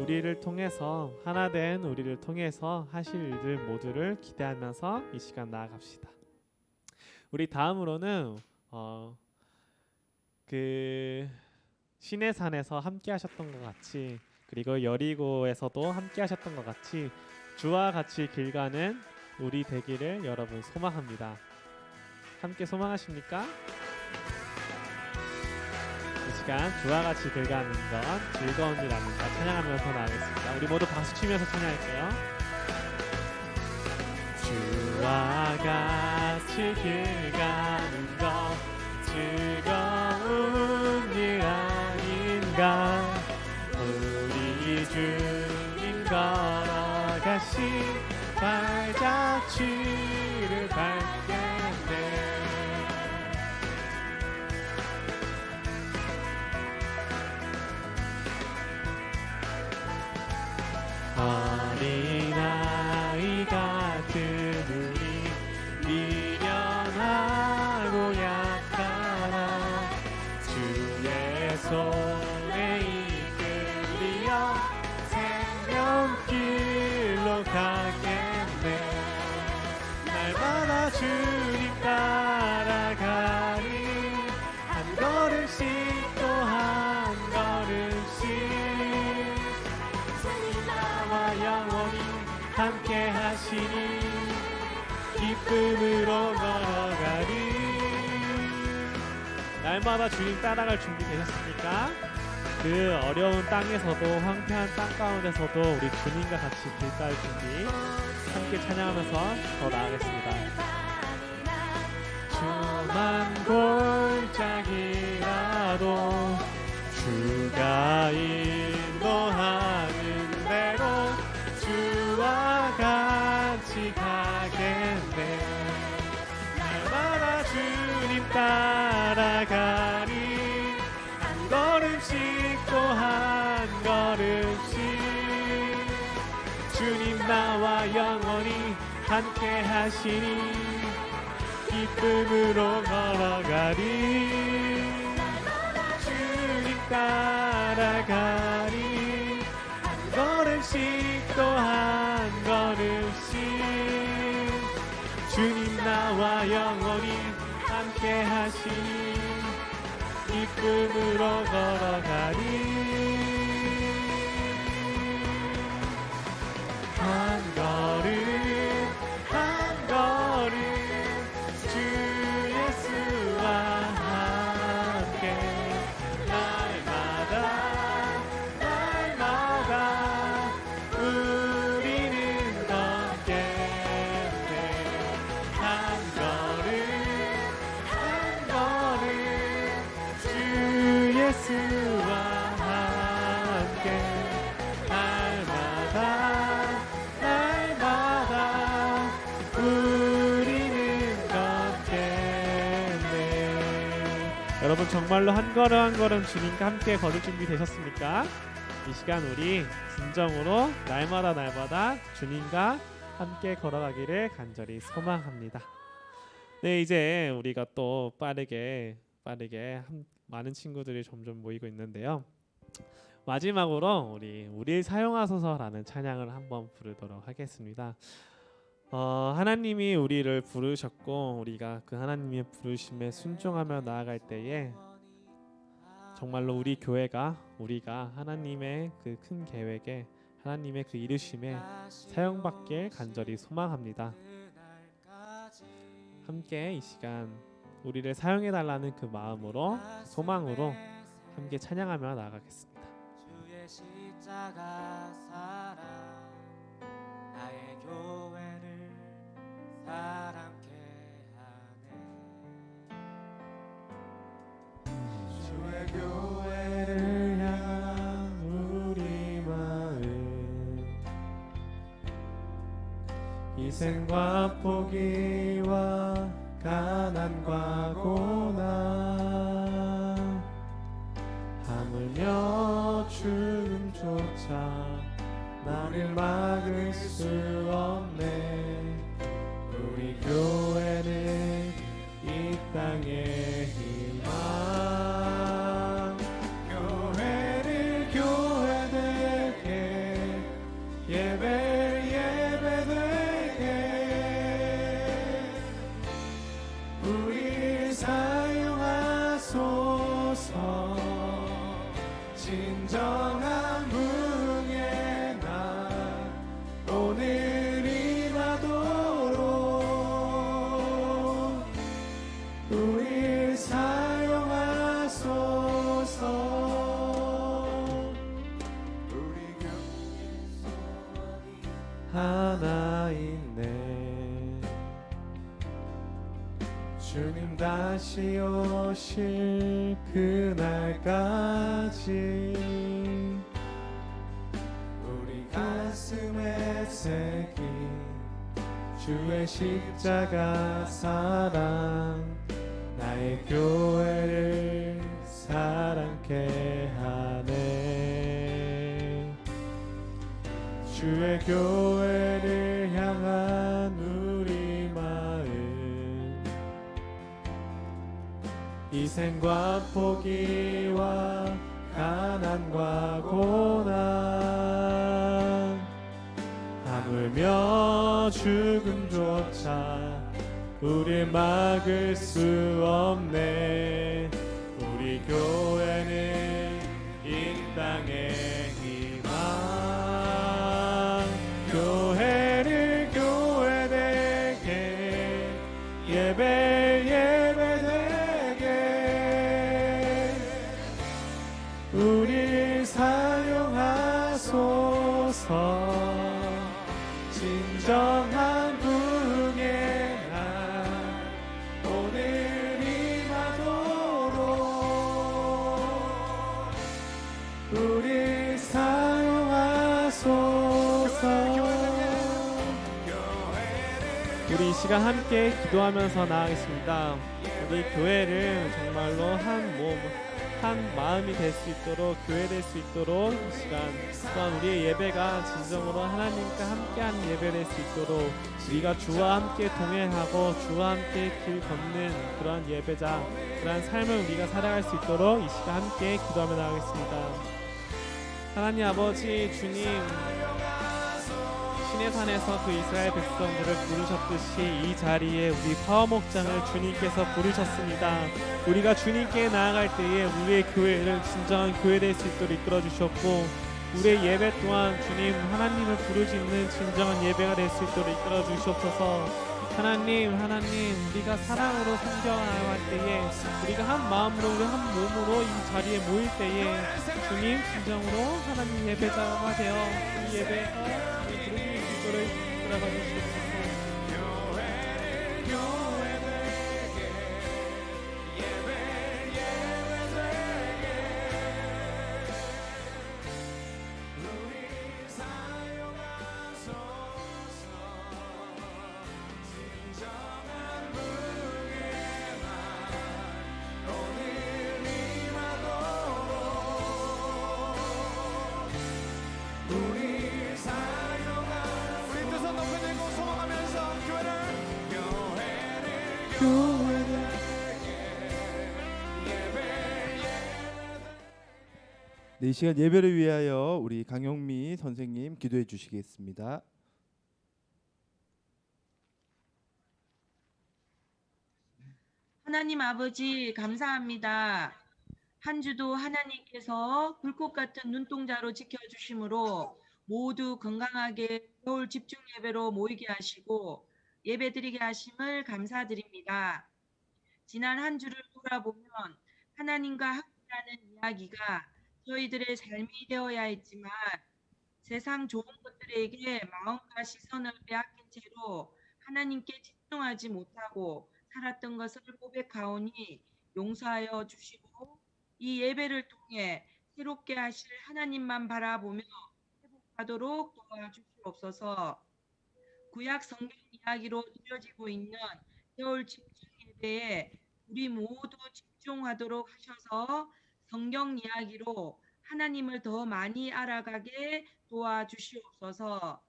우리를 통해서 하나된 우리를 통해서 하실 일들 모두를 기대하면서 이 시간 나아갑시다. 우리 다음으로는 그 시내산에서 함께 하셨던 것 같이, 그리고 여리고에서도 함께 하셨던 것 같이 주와 같이 길 가는 우리 되기를 여러분 소망합니다. 함께 소망하십니까? 이 시간 주와 같이 길 가는 건 즐거운 일 아닌가 찬양하면서 나가겠습니다. 우리 모두 박수 치면서 찬양할게요. 주와 같이 길 가는 건 즐거운 일 아닌가. 우리 주님 걸어가신 발자취를 밟겠네. 어린아이 같은 우리 미련하고 약하나 주의 손에 이끌리어 생명길로 가겠네. 날마다 주님 따라가리 한 걸음씩 또 한 걸음씩 영원히 함께 하시니 기쁨으로 걸어가리. 날마다 주님 따라갈 준비 되셨습니까? 그 어려운 땅에서도 황폐한 땅 가운데서도 우리 주님과 같이 길 갈 준비 함께 찬양하면서 더 나아가겠습니다. 주만 골짜기라도 주가 인도하는 대로 주와 같이 가겠네. 날마다 주님 따라가리 한 걸음씩 또 한 걸음씩 주님 나와 영원히 함께 하시니 기쁨으로 걸어가리. 주님 따라가리 한 걸음씩 또 한 걸음씩 주님 나와 영원히 함께 하시니 기쁨으로 걸어가리. 한 걸음 한 걸음 주 예수와 함께 날마다 우리는 걷겠네. 한 걸음 한 걸음 주 예수와 함께 날마다 우리는 걷겠네. 여러분 정말로 한 걸음 한 걸음 주님과 함께 걸을 준비 되셨습니까? 이 시간 우리 진정으로 날마다 주님과 함께 걸어가기를 간절히 소망합니다. 네, 이제 우리가 또 빠르게 많은 친구들이 점점 모이고 있는데요. 마지막으로 우리 사용하소서라는 찬양을 한번 부르도록 하겠습니다. 하나님이 우리를 부르셨고 우리가 그 하나님의 부르심에 순종하며 나아갈 때에 정말로 우리 교회가 우리가 하나님의 그 큰 계획에 하나님의 그 이르심에 사용받길 간절히 소망합니다. 함께 이 시간 우리를 사용해 달라는 그 마음으로 소망으로 함께 찬양하며 나아가겠습니다. 주의 십자가 사랑 나의 교회를 사랑케 하네. 주의 교회를 향한 우리 마음 희생과 포기와 가난과 고난 하물며 죽음조차 나를 막을 수 없네. 우리 교회는 이 땅의 희망 교회를 교회되게 주님 다시 오실 그날까지 우리 가슴에 새긴 주의 십자가 사랑 나의 교회를 사랑케 하네. 주의 교회를 향한 우리 마음 희생과 포기와 가난과 고난 하물며 죽음조차 우릴 막을 수 없네. 우리 교회는 이 땅의 희망 교회를 교회되게 예배 예배되게 우릴 사용하소서. 진정한 부흥의 날 오늘 임하도록 우릴 사용하소서. 우리 이 시간 함께 기도하면서 나아가겠습니다. 우리 교회를 정말로 한 몸, 한 마음이 될 수 있도록, 교회 될 수 있도록 이 시간 또한 우리의 예배가 진정으로 하나님과 함께하는 예배 될 수 있도록 우리가 주와 함께 동행하고 주와 함께 길 걷는 그런 예배자, 그러한 삶을 우리가 살아갈 수 있도록 이 시간 함께 기도하며 나아가겠습니다. 하나님 아버지, 주님, 신의 산에서 그 이스라엘 백성들을 부르셨듯이 이 자리에 우리 파워목장을 주님께서 부르셨습니다. 우리가 주님께 나아갈 때에 우리의 교회를 진정한 교회 될 수 있도록 이끌어 주셨고 우리의 예배 또한 주님 하나님을 부르짖는 진정한 예배가 될 수 있도록 이끌어 주시옵소서. 하나님 우리가 사랑으로 섬겨나갈 때에 우리가 한 마음으로 우리 한 몸으로 이 자리에 모일 때에 주님 진정으로 하나님 예배자가 되어 이 예배가 우리 부르짖는 기도를 들어가 주시옵소서. 네, 이 시간 예배를 위하여 우리 강영미 선생님 기도해 주시겠습니다. 하나님 아버지 감사합니다. 한 주도 하나님께서 불꽃 같은 눈동자로 지켜주심으로 모두 건강하게 겨울 집중 예배로 모이게 하시고 예배드리게 하심을 감사드립니다. 지난 한 주를 돌아보면 하나님과 함께하는 이야기가 저희들의 삶이 되어야 했지만 세상 좋은 것들에게 마음과 시선을 빼앗긴 채로 하나님께 집중하지 못하고 살았던 것을 고백하오니 용서하여 주시고 이 예배를 통해 새롭게 하실 하나님만 바라보며 회복하도록 도와주시옵소서. 구약 성경 이야기로 드려지고 있는 겨울 집중 예배에 우리 모두 집중하도록 하셔서 성경 이야기로 하나님을 더 많이 알아가게 도와주시옵소서.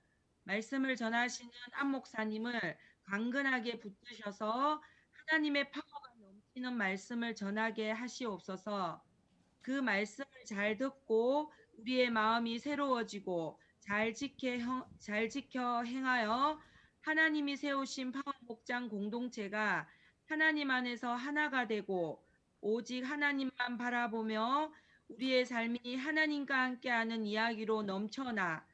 말씀을 전하시는 안 목사님을 강건하게 붙드셔서 하나님의 파워가 넘치는 말씀을 전하게 하시옵소서. 그 말씀을 잘 듣고 우리의 마음이 새로워지고 잘 지켜 행하여 하나님이 세우신 파워 목장 공동체가 하나님 안에서 하나가 되고 오직 하나님만 바라보며 우리의 삶이 하나님과 함께하는 이야기로 넘쳐나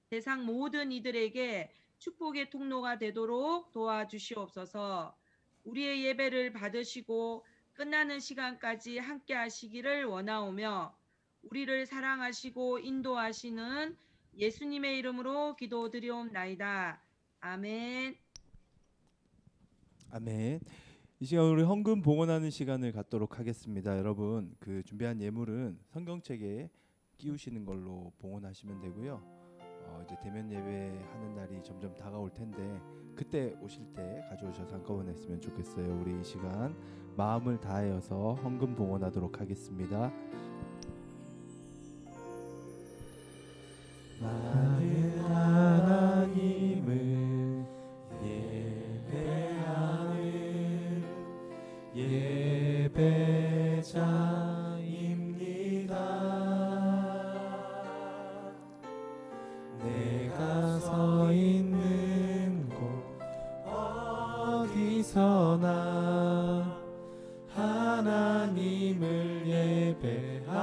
세상 모든 이들에게 축복의 통로가 되도록 도와주시옵소서. 우리의 예배를 받으시고 끝나는 시간까지 함께 하시기를 원하오며 우리를 사랑하시고 인도하시는 예수님의 이름으로 기도드리옵나이다. 아멘. 아멘. 이 시간 우리 헌금 봉헌하는 시간을 갖도록 하겠습니다. 여러분 그 준비한 예물은 성경책에 끼우시는 걸로 봉헌하시면 되고요. 이제 대면 예배하는 날이 점점 다가올 텐데 그때 오실 때 가져오셔서 한꺼번에 했으면 좋겠어요. 우리 이 시간 마음을 다하여서 헌금 봉헌하도록 하겠습니다. 나는 하나님을 예배하는 예배자입니다. 내가 서 있는 곳 어디서나 하나님을 예배합니다.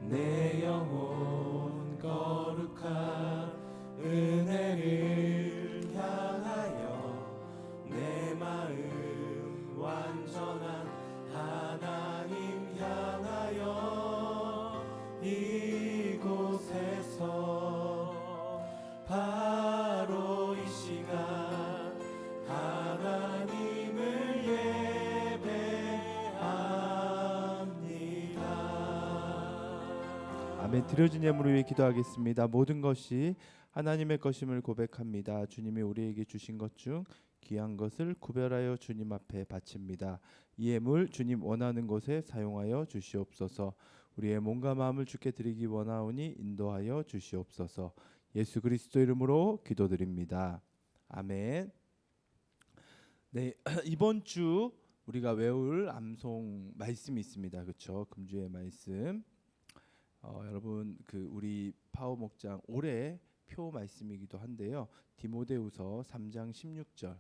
내 영혼 거룩한 은혜를 향하여 내 마음 완전한 하나님 향하여 이곳에서 바로 이 시간 하나님을 예배합니다. 아멘. 드려진 예물을 위해 기도하겠습니다. 모든 것이 하나님의 것임을 고백합니다. 주님이 우리에게 주신 것 중 귀한 것을 구별하여 주님 앞에 바칩니다. 이 예물 주님 원하는 곳에 사용하여 주시옵소서. 우리의 몸과 마음을 주께 드리기 원하오니 인도하여 주시옵소서. 예수 그리스도 이름으로 기도드립니다. 아멘. 네, 이번 주 우리가 외울 암송 말씀이 있습니다. 그렇죠? 금주의 말씀. 여러분 그 우리 파워 목장 올해 표 말씀이기도 한데요. 디모데후서 3장 16절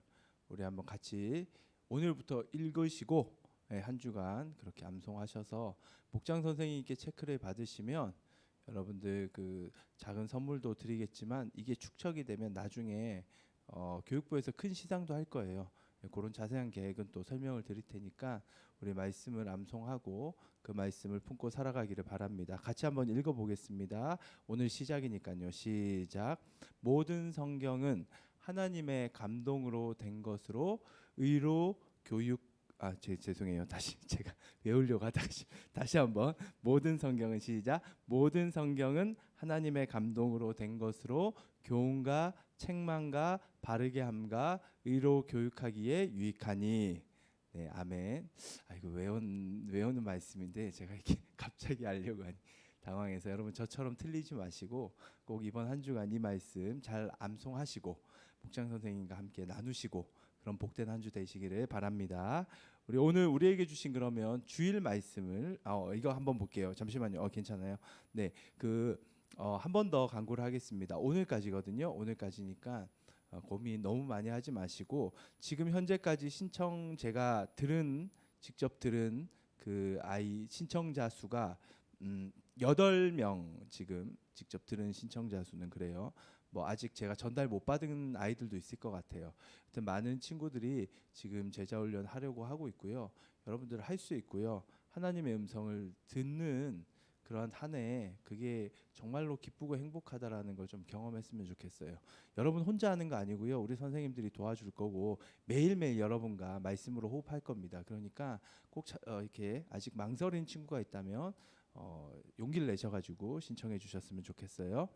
우리 한번 같이 오늘부터 읽으시고 한 주간 그렇게 암송하셔서 목장 선생님께 체크를 받으시면 여러분들 그 작은 선물도 드리겠지만 이게 축적이 되면 나중에 교육부에서 큰 시상도 할 거예요. 그런 자세한 계획은 또 설명을 드릴 테니까 우리 말씀을 암송하고 그 말씀을 품고 살아가기를 바랍니다. 같이 한번 읽어보겠습니다. 오늘 시작이니까요. 시작. 모든 성경은 하나님의 감동으로 된 것으로 의로 교육 죄송해요. 다시 제가 외우려고 하다가 다시 한번 모든 성경은 시작. 모든 성경은 하나님의 감동으로 된 것으로 교훈과 책망과 바르게 함과 의로 교육하기에 유익하니. 네, 아멘. 이거 외우는 말씀인데 제가 이렇게 갑자기 하려고 하니 당황해서 여러분 저처럼 틀리지 마시고 꼭 이번 한 주간 이 말씀 잘 암송하시고 목장 선생님과 함께 나누시고 그런 복된 한 주 되시기를 바랍니다. 우리 오늘 우리에게 주신 그러면 주일 말씀을 이거 한번 볼게요. 잠시만요. 괜찮아요. 네, 한 번 더 광고를 하겠습니다. 오늘까지거든요. 오늘까지니까 고민 너무 많이 하지 마시고 지금 현재까지 제가 직접 들은 그 아이 신청자 수가 8명 지금 직접 들은 신청자 수는 그래요. 뭐 아직 제가 전달 못 받은 아이들도 있을 것 같아요. 하여튼 많은 친구들이 지금 제자 훈련 하려고 하고 있고요. 여러분들 할 수 있고요. 하나님의 음성을 듣는 그러한 한 해 그게 정말로 기쁘고 행복하다라는 걸 좀 경험했으면 좋겠어요. 여러분 혼자 하는 거 아니고요. 우리 선생님들이 도와줄 거고 매일매일 여러분과 말씀으로 호흡할 겁니다. 그러니까 꼭 이렇게 아직 망설이는 친구가 있다면 용기를 내셔가지고 신청해 주셨으면 좋겠어요.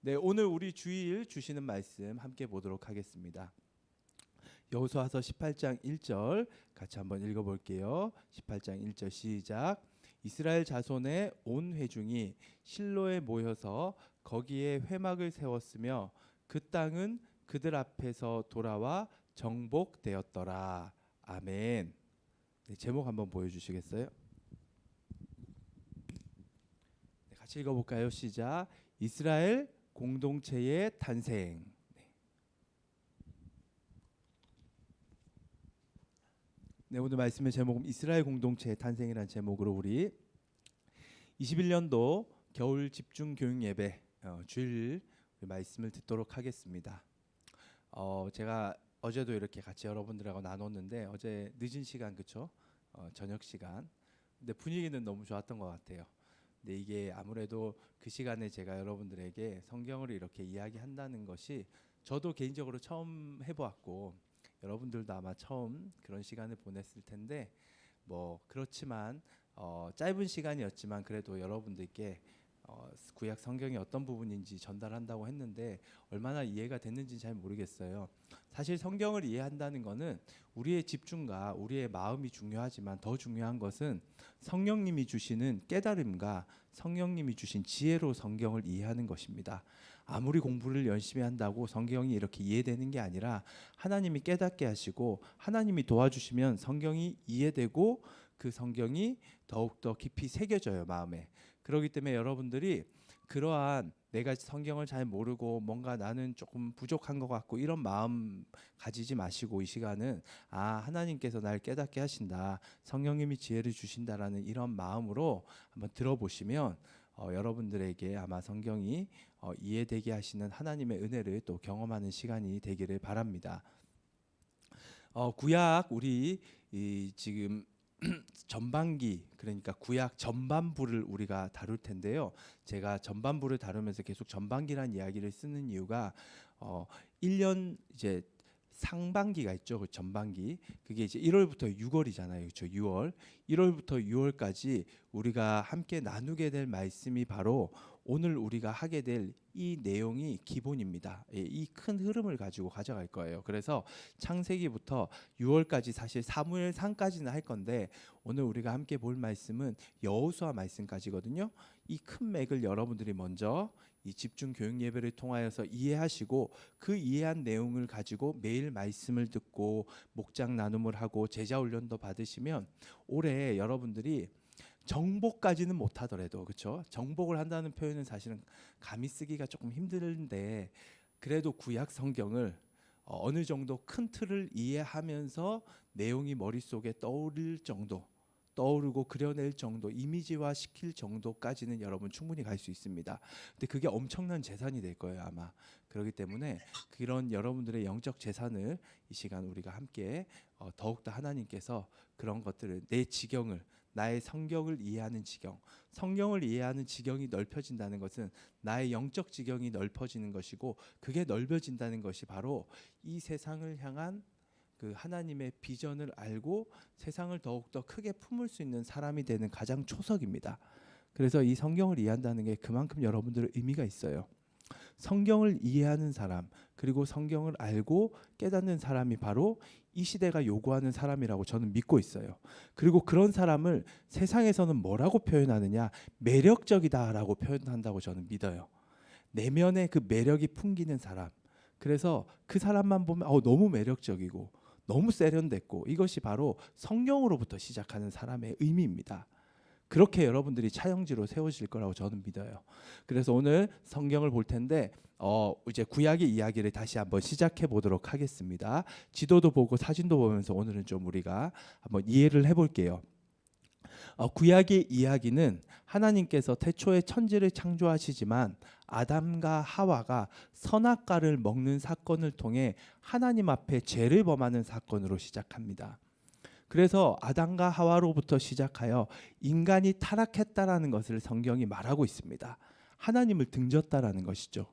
네, 오늘 우리 주일 주시는 말씀 함께 보도록 하겠습니다. 여호수아서 18장 1절 같이 한번 읽어볼게요. 18장 1절 시작. 이스라엘 자손의 온 회중이 실로에 모여서 거기에 회막을 세웠으며 그 땅은 그들 앞에서 돌아와 정복되었더라. 아멘. 네, 제목 한번 보여주시겠어요? 네, 같이 읽어볼까요? 시작. 이스라엘 공동체의 탄생. 네, 오늘 말씀의 제목은 이스라엘 공동체의 탄생이라는 제목으로 우리 21년도 겨울 집중 교육 예배 주일 말씀을 듣도록 하겠습니다. 제가 어제도 이렇게 같이 여러분들하고 나눴는데 어제 늦은 시간 그쵸? 저녁 시간. 근데 분위기는 너무 좋았던 것 같아요. 근데 이게 아무래도 그 시간에 제가 여러분들에게 성경을 이렇게 이야기한다는 것이 저도 개인적으로 처음 해보았고 여러분들도 아마 처음 그런 시간을 보냈을 텐데 뭐 그렇지만 짧은 시간이었지만 그래도 여러분들께 구약 성경의 어떤 부분인지 전달한다고 했는데 얼마나 이해가 됐는지 잘 모르겠어요. 사실 성경을 이해한다는 것은 우리의 집중과 우리의 마음이 중요하지만 더 중요한 것은 성령님이 주시는 깨달음과 성령님이 주신 지혜로 성경을 이해하는 것입니다. 아무리 공부를 열심히 한다고 성경이 이렇게 이해되는 게 아니라 하나님이 깨닫게 하시고 하나님이 도와주시면 성경이 이해되고 그 성경이 더욱더 깊이 새겨져요, 마음에. 그렇기 때문에 여러분들이 그러한 내가 성경을 잘 모르고 뭔가 나는 조금 부족한 것 같고 이런 마음 가지지 마시고 이 시간은 하나님께서 날 깨닫게 하신다, 성령님이 지혜를 주신다라는 이런 마음으로 한번 들어보시면 여러분들에게 아마 성경이 이해되게 하시는 하나님의 은혜를 또 경험하는 시간이 되기를 바랍니다. 구약 우리 지금 전반기, 그러니까 구약 전반부를 우리가 다룰 텐데요. 제가 전반부를 다루면서 계속 전반기란 이야기를 쓰는 이유가 1년 이제 상반기가 있죠. 그 전반기. 그게 이제 1월부터 6월이잖아요. 그렇죠? 6월. 1월부터 6월까지 우리가 함께 나누게 될 말씀이 바로 오늘 우리가 하게 될 이 내용이 기본입니다. 이 큰 흐름을 가지고 가져갈 거예요. 그래서 창세기부터 6월까지 사실 사무엘상까지는 할 건데 오늘 우리가 함께 볼 말씀은 여호수아 말씀까지거든요. 이 큰 맥을 여러분들이 먼저 이 집중 교육 예배를 통하여서 이해하시고 그 이해한 내용을 가지고 매일 말씀을 듣고 목장 나눔을 하고 제자 훈련도 받으시면 올해 여러분들이 정복까지는 못하더라도, 그렇죠? 정복을 한다는 표현은 사실은 감히 쓰기가 조금 힘든데 그래도 구약 성경을 어느 정도 큰 틀을 이해하면서 내용이 머릿속에 떠오르고 그려낼 정도, 이미지화 시킬 정도까지는 여러분 충분히 갈 수 있습니다. 근데 그게 엄청난 재산이 될 거예요, 아마. 그렇기 때문에 그런 여러분들의 영적 재산을 이 시간 우리가 함께 더욱더 하나님께서 그런 것들을 내 지경을, 나의 성경을 이해하는 지경, 성경을 이해하는 지경이 넓혀진다는 것은 나의 영적 지경이 넓어지는 것이고 그게 넓어진다는 것이 바로 이 세상을 향한 그 하나님의 비전을 알고 세상을 더욱더 크게 품을 수 있는 사람이 되는 가장 초석입니다. 그래서 이 성경을 이해한다는 게 그만큼 여러분들의 의미가 있어요. 성경을 이해하는 사람, 그리고 성경을 알고 깨닫는 사람이 바로 이 시대가 요구하는 사람이라고 저는 믿고 있어요. 그리고 그런 사람을 세상에서는 뭐라고 표현하느냐? 매력적이다라고 표현한다고 저는 믿어요. 내면의 그 매력이 풍기는 사람. 그래서 그 사람만 보면 너무 매력적이고 너무 세련됐고 이것이 바로 성경으로부터 시작하는 사람의 의미입니다. 그렇게 여러분들이 차영지로 세워질 거라고 저는 믿어요. 그래서 오늘 성경을 볼 텐데 이제 구약의 이야기를 다시 한번 시작해 보도록 하겠습니다. 지도도 보고 사진도 보면서 오늘은 좀 우리가 한번 이해를 해볼게요. 구약의 이야기는 하나님께서 태초에 천지를 창조하시지만 아담과 하와가 선악과를 먹는 사건을 통해 하나님 앞에 죄를 범하는 사건으로 시작합니다. 그래서 아담과 하와로부터 시작하여 인간이 타락했다라는 것을 성경이 말하고 있습니다. 하나님을 등졌다라는 것이죠.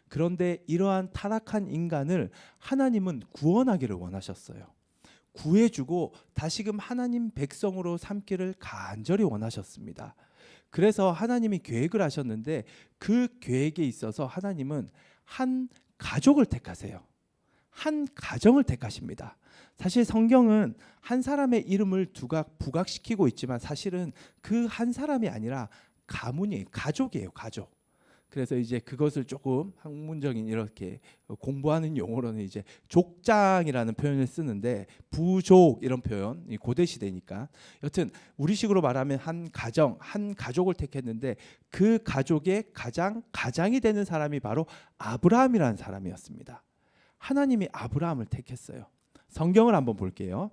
그런데 이러한 타락한 인간을 하나님은 구원하기를 원하셨어요. 구해주고 다시금 하나님 백성으로 삼기를 간절히 원하셨습니다. 그래서 하나님이 계획을 하셨는데 그 계획에 있어서 하나님은 한 가족을 택하세요. 한 가정을 택하십니다. 사실 성경은 한 사람의 이름을 부각시키고 있지만 사실은 그 한 사람이 아니라 가문이에요. 가족이에요. 가족. 그래서 이제 그것을 조금 학문적인 이렇게 공부하는 용어로는 이제 족장이라는 표현을 쓰는데 부족 이런 표현, 고대 시대니까. 여튼 우리식으로 말하면 한 가정, 한 가족을 택했는데 그 가족의 가장이 되는 사람이 바로 아브라함이라는 사람이었습니다. 하나님이 아브라함을 택했어요. 성경을 한번 볼게요.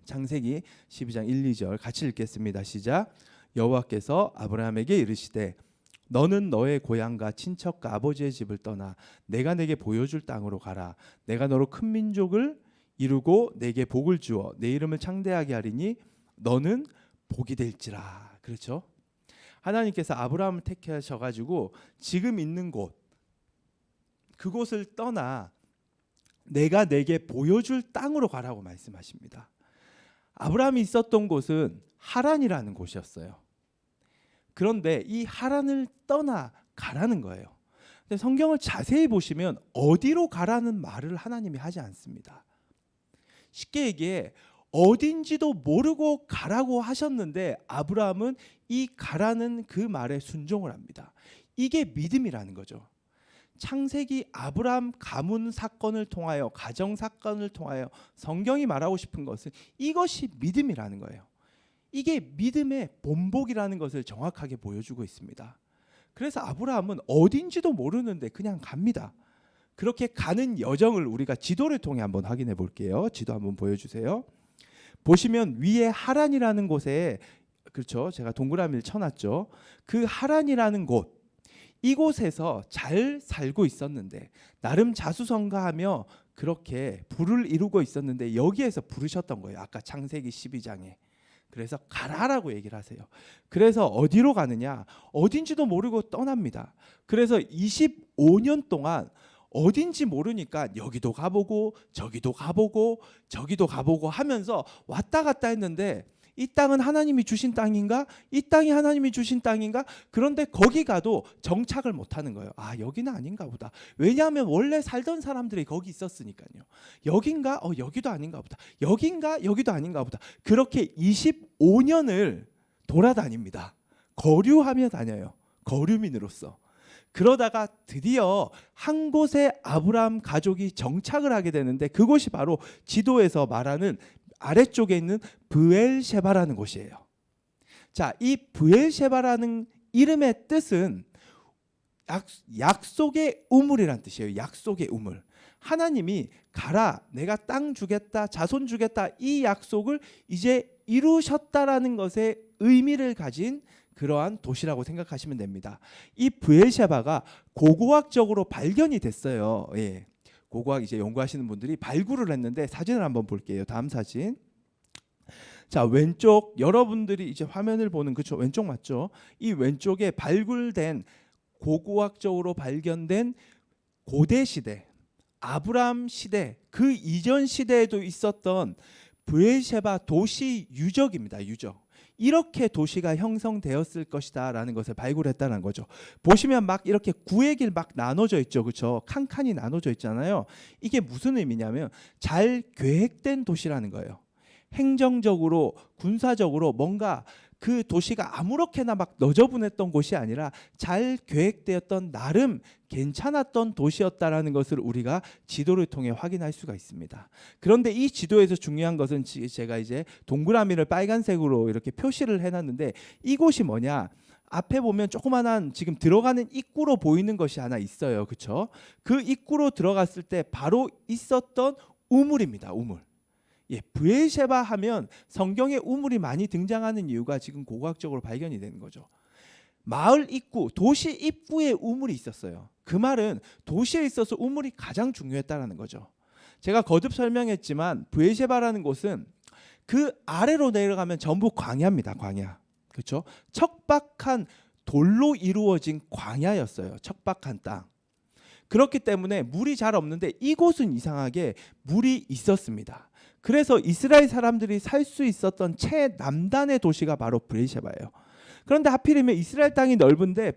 창세기 12장 1, 2절 같이 읽겠습니다. 시작. 여호와께서 아브라함에게 이르시되 너는 너의 고향과 친척과 아버지의 집을 떠나 내가 내게 보여줄 땅으로 가라. 내가 너로 큰 민족을 이루고 내게 복을 주어 내 이름을 창대하게 하리니 너는 복이 될지라. 그렇죠? 하나님께서 아브라함을 택하셔가지고 지금 있는 곳, 그곳을 떠나 내가 내게 보여줄 땅으로 가라고 말씀하십니다. 아브라함이 있었던 곳은 하란이라는 곳이었어요. 그런데 이 하란을 떠나 가라는 거예요. 근데 성경을 자세히 보시면 어디로 가라는 말을 하나님이 하지 않습니다. 쉽게 얘기해 어딘지도 모르고 가라고 하셨는데 아브라함은 이 가라는 그 말에 순종을 합니다. 이게 믿음이라는 거죠. 창세기 아브라함 가문 사건을 통하여, 가정 사건을 통하여 성경이 말하고 싶은 것은 이것이 믿음이라는 거예요. 이게 믿음의 본복이라는 것을 정확하게 보여주고 있습니다. 그래서 아브라함은 어딘지도 모르는데 그냥 갑니다. 그렇게 가는 여정을 우리가 지도를 통해 한번 확인해 볼게요. 지도 한번 보여주세요. 보시면 위에 하란이라는 곳에, 그렇죠, 제가 동그라미를 쳐놨죠. 그 하란이라는 곳, 이곳에서 잘 살고 있었는데 나름 자수성가하며 그렇게 부를 이루고 있었는데 여기에서 부르셨던 거예요. 아까 창세기 12장에. 그래서 가라라고 얘기를 하세요. 그래서 어디로 가느냐? 어딘지도 모르고 떠납니다. 그래서 25년 동안 어딘지 모르니까 여기도 가보고 저기도 가보고 저기도 가보고 하면서 왔다 갔다 했는데 이 땅은 하나님이 주신 땅인가? 이 땅이 하나님이 주신 땅인가? 그런데 거기 가도 정착을 못하는 거예요. 아, 여기는 아닌가 보다. 왜냐하면 원래 살던 사람들이 거기 있었으니까요. 여긴가? 여기도 아닌가 보다. 여긴가? 여기도 아닌가 보다. 그렇게 25년을 돌아다닙니다. 거류하며 다녀요. 거류민으로서. 그러다가 드디어 한 곳에 아브라함 가족이 정착을 하게 되는데 그곳이 바로 지도에서 말하는 아래쪽에 있는 브엘셰바라는 곳이에요. 자, 이 브엘셰바라는 이름의 뜻은 약속의 우물이란 뜻이에요. 약속의 우물. 하나님이 가라, 내가 땅 주겠다, 자손 주겠다, 이 약속을 이제 이루셨다라는 것에 의미를 가진 그러한 도시라고 생각하시면 됩니다. 이 브엘셰바가 고고학적으로 발견이 됐어요. 예. 고고학 이제 연구하시는 분들이 발굴을 했는데 사진을 한번 볼게요. 다음 사진. 자, 왼쪽 여러분들이 이제 화면을 보는, 그쵸, 왼쪽 맞죠? 이 왼쪽에 발굴된 고고학적으로 발견된 고대 시대, 아브라함 시대, 그 이전 시대에도 있었던 브엘셰바 도시 유적입니다. 유적. 이렇게 도시가 형성되었을 것이다 라는 것을 발굴했다는 거죠. 보시면 막 이렇게 구의 길 막 나눠져 있죠. 그렇죠? 칸칸이 나눠져 있잖아요. 이게 무슨 의미냐면 잘 계획된 도시라는 거예요. 행정적으로, 군사적으로 뭔가 그 도시가 아무렇게나 막 너저분했던 곳이 아니라 잘 계획되었던 나름 괜찮았던 도시였다라는 것을 우리가 지도를 통해 확인할 수가 있습니다. 그런데 이 지도에서 중요한 것은 제가 이제 동그라미를 빨간색으로 이렇게 표시를 해놨는데 이곳이 뭐냐? 앞에 보면 조그만한 지금 들어가는 입구로 보이는 것이 하나 있어요. 그렇죠? 그 입구로 들어갔을 때 바로 있었던 우물입니다. 우물. 예, 브엘셰바 하면 성경에 우물이 많이 등장하는 이유가 지금 고고학적으로 발견이 되는 거죠. 마을 입구, 도시 입구에 우물이 있었어요. 그 말은 도시에 있어서 우물이 가장 중요했다라는 거죠. 제가 거듭 설명했지만 브엘셰바라는 곳은 그 아래로 내려가면 전부 광야입니다. 광야. 그렇죠? 척박한 돌로 이루어진 광야였어요. 척박한 땅. 그렇기 때문에 물이 잘 없는데 이곳은 이상하게 물이 있었습니다. 그래서 이스라엘 사람들이 살 수 있었던 최남단의 도시가 바로 브엘셰바예요. 그런데 하필이면 이스라엘 땅이 넓은데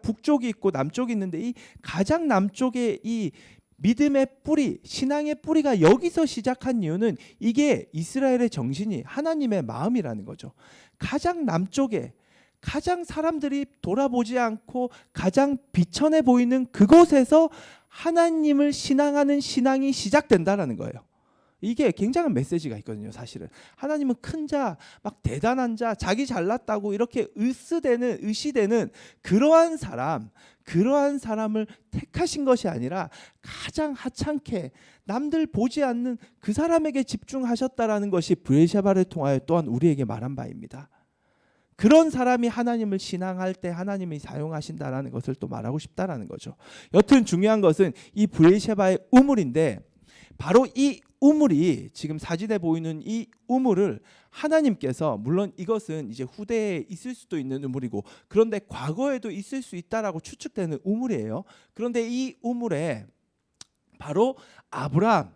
북쪽이 있고 남쪽이 있는데 이 가장 남쪽에 이 믿음의 뿌리, 신앙의 뿌리가 여기서 시작한 이유는 이게 이스라엘의 정신이 하나님의 마음이라는 거죠. 가장 남쪽에 가장 사람들이 돌아보지 않고 가장 비천해 보이는 그곳에서 하나님을 신앙하는 신앙이 시작된다라는 거예요. 이게 굉장한 메시지가 있거든요. 사실은 하나님은 큰 자, 막 대단한 자, 자기 잘났다고 이렇게 의시되는 그러한 사람을 택하신 것이 아니라 가장 하찮게 남들 보지 않는 그 사람에게 집중하셨다라는 것이 브엘셰바를 통하여 또한 우리에게 말한 바입니다. 그런 사람이 하나님을 신앙할 때 하나님이 사용하신다라는 것을 또 말하고 싶다라는 거죠. 여튼 중요한 것은 이 브엘셰바의 우물인데 바로 이 우물이 지금 사진에 보이는 이 우물을 하나님께서, 물론 이것은 이제 후대에 있을 수도 있는 우물이고 그런데 과거에도 있을 수 있다라고 추측되는 우물이에요. 그런데 이 우물에 바로 아브라함,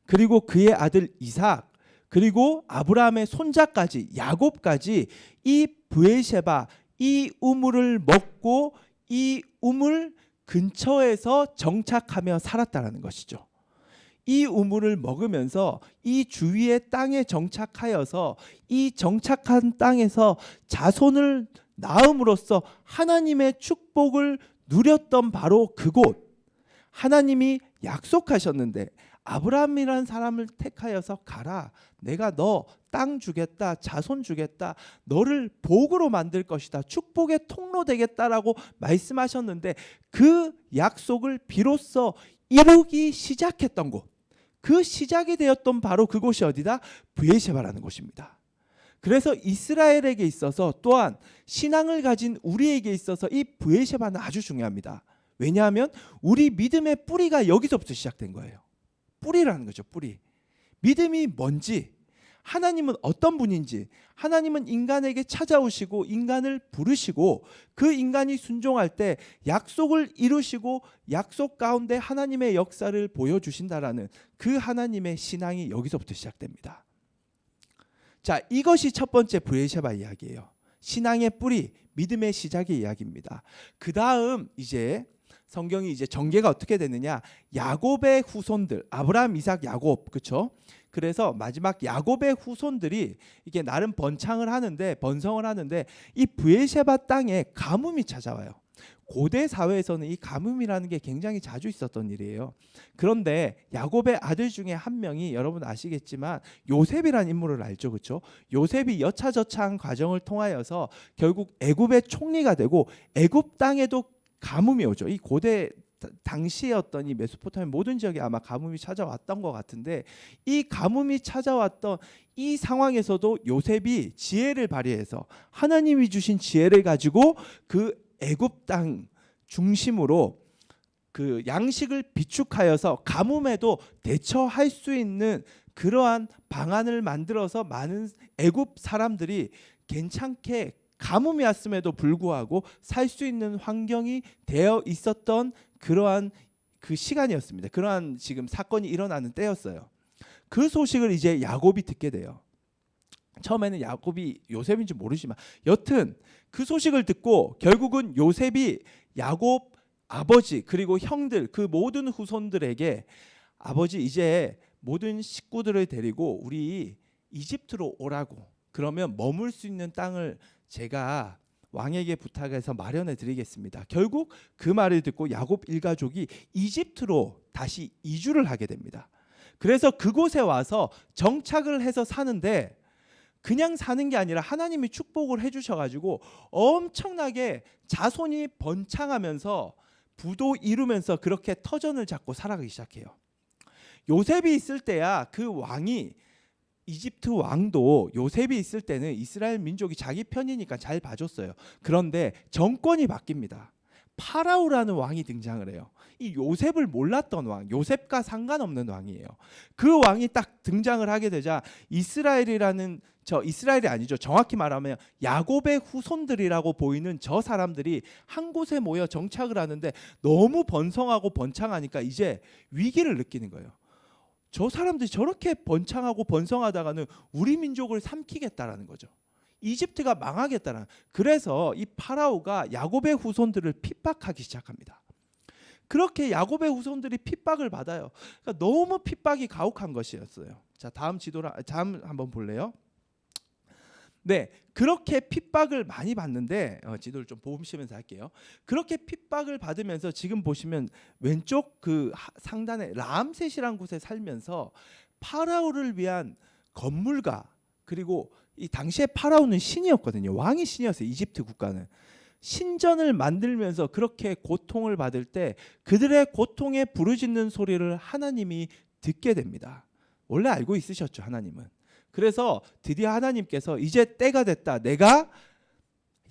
그리고 그의 아들 이삭, 그리고 아브라함의 손자까지 야곱까지 이 브에셰바, 이 우물을 먹고 이 우물 근처에서 정착하며 살았다라는 것이죠. 이 우물을 먹으면서 이 주위의 땅에 정착하여서 이 정착한 땅에서 자손을 낳음으로써 하나님의 축복을 누렸던 바로 그곳, 하나님이 약속하셨는데 아브라함이라는 사람을 택하여서 가라, 내가 너 땅 주겠다, 자손 주겠다, 너를 복으로 만들 것이다, 축복의 통로 되겠다라고 말씀하셨는데 그 약속을 비로소 이루기 시작했던 곳, 그 시작이 되었던 바로 그곳이 어디다? 브에셰바라는 곳입니다. 그래서 이스라엘에게 있어서 또한 신앙을 가진 우리에게 있어서 이 브에셰바는 아주 중요합니다. 왜냐하면 우리 믿음의 뿌리가 여기서부터 시작된 거예요. 뿌리라는 거죠. 뿌리. 믿음이 뭔지, 하나님은 어떤 분인지, 하나님은 인간에게 찾아오시고 인간을 부르시고 그 인간이 순종할 때 약속을 이루시고 약속 가운데 하나님의 역사를 보여주신다라는 그 하나님의 신앙이 여기서부터 시작됩니다. 자, 이것이 첫 번째 브에셰바 이야기예요. 신앙의 뿌리, 믿음의 시작의 이야기입니다. 그 다음 이제 성경이 이제 전개가 어떻게 되느냐? 야곱의 후손들, 아브라함, 이삭, 야곱, 그렇죠? 그래서 마지막 야곱의 후손들이 이게 나름 번성을 하는데 이 브에셰바 땅에 가뭄이 찾아와요. 고대 사회에서는 이 가뭄이라는 게 굉장히 자주 있었던 일이에요. 그런데 야곱의 아들 중에 한 명이 여러분 아시겠지만 요셉이라는 인물을 알죠, 그렇죠? 요셉이 여차저차한 과정을 통하여서 결국 애굽의 총리가 되고 애굽 땅에도 가뭄이 오죠. 이 고대 당시에 어떤 이 메소포타미아 모든 지역에 아마 가뭄이 찾아왔던 것 같은데 이 가뭄이 찾아왔던 이 상황에서도 요셉이 지혜를 발휘해서 하나님이 주신 지혜를 가지고 그 애굽 땅 중심으로 그 양식을 비축하여서 가뭄에도 대처할 수 있는 그러한 방안을 만들어서 많은 애굽 사람들이 괜찮게 가뭄이 왔음에도 불구하고 살 수 있는 환경이 되어 있었던 그러한 그 시간이었습니다. 그러한 지금 사건이 일어나는 때였어요. 그 소식을 이제 야곱이 듣게 돼요. 처음에는 야곱이 요셉인지 모르지만 여튼 그 소식을 듣고 결국은 요셉이 야곱 아버지 그리고 형들 그 모든 후손들에게 아버지 이제 모든 식구들을 데리고 우리 이집트로 오라고, 그러면 머물 수 있는 땅을 제가 왕에게 부탁해서 마련해 드리겠습니다. 결국 그 말을 듣고 야곱 일가족이 이집트로 다시 이주를 하게 됩니다. 그래서 그곳에 와서 정착을 해서 사는데 그냥 사는 게 아니라 하나님이 축복을 해주셔가지고 엄청나게 자손이 번창하면서 부도 이루면서 그렇게 터전을 잡고 살아가기 시작해요. 요셉이 있을 때야 그 왕이, 이집트 왕도 요셉이 있을 때는 이스라엘 민족이 자기 편이니까 잘 봐줬어요. 그런데 정권이 바뀝니다. 파라오라는 왕이 등장을 해요. 이 요셉을 몰랐던 왕, 요셉과 상관없는 왕이에요. 그 왕이 딱 등장을 하게 되자 이스라엘이라는, 이스라엘이 아니죠, 정확히 말하면 야곱의 후손들이라고 보이는 저 사람들이 한 곳에 모여 정착을 하는데 너무 번성하고 번창하니까 이제 위기를 느끼는 거예요. 저 사람들이 저렇게 번창하고 번성하다가는 우리 민족을 삼키겠다라는 거죠. 이집트가 망하겠다라는. 그래서 이 파라오가 야곱의 후손들을 핍박하기 시작합니다. 그렇게 야곱의 후손들이 핍박을 받아요. 그러니까 너무 핍박이 가혹한 것이었어요. 자, 다음 한번 볼래요? 네, 그렇게 핍박을 많이 받는데 지도를 좀 보시면서 할게요. 그렇게 핍박을 받으면서 지금 보시면 왼쪽 그 상단에 라암셋이라는 곳에 살면서 파라오를 위한 건물가, 그리고 이 당시에 파라오는 신이었거든요. 왕이 신이었어요. 이집트 국가는. 신전을 만들면서 그렇게 고통을 받을 때 그들의 고통에 부르짖는 소리를 하나님이 듣게 됩니다. 원래 알고 있으셨죠, 하나님은. 그래서 드디어 하나님께서 이제 때가 됐다. 내가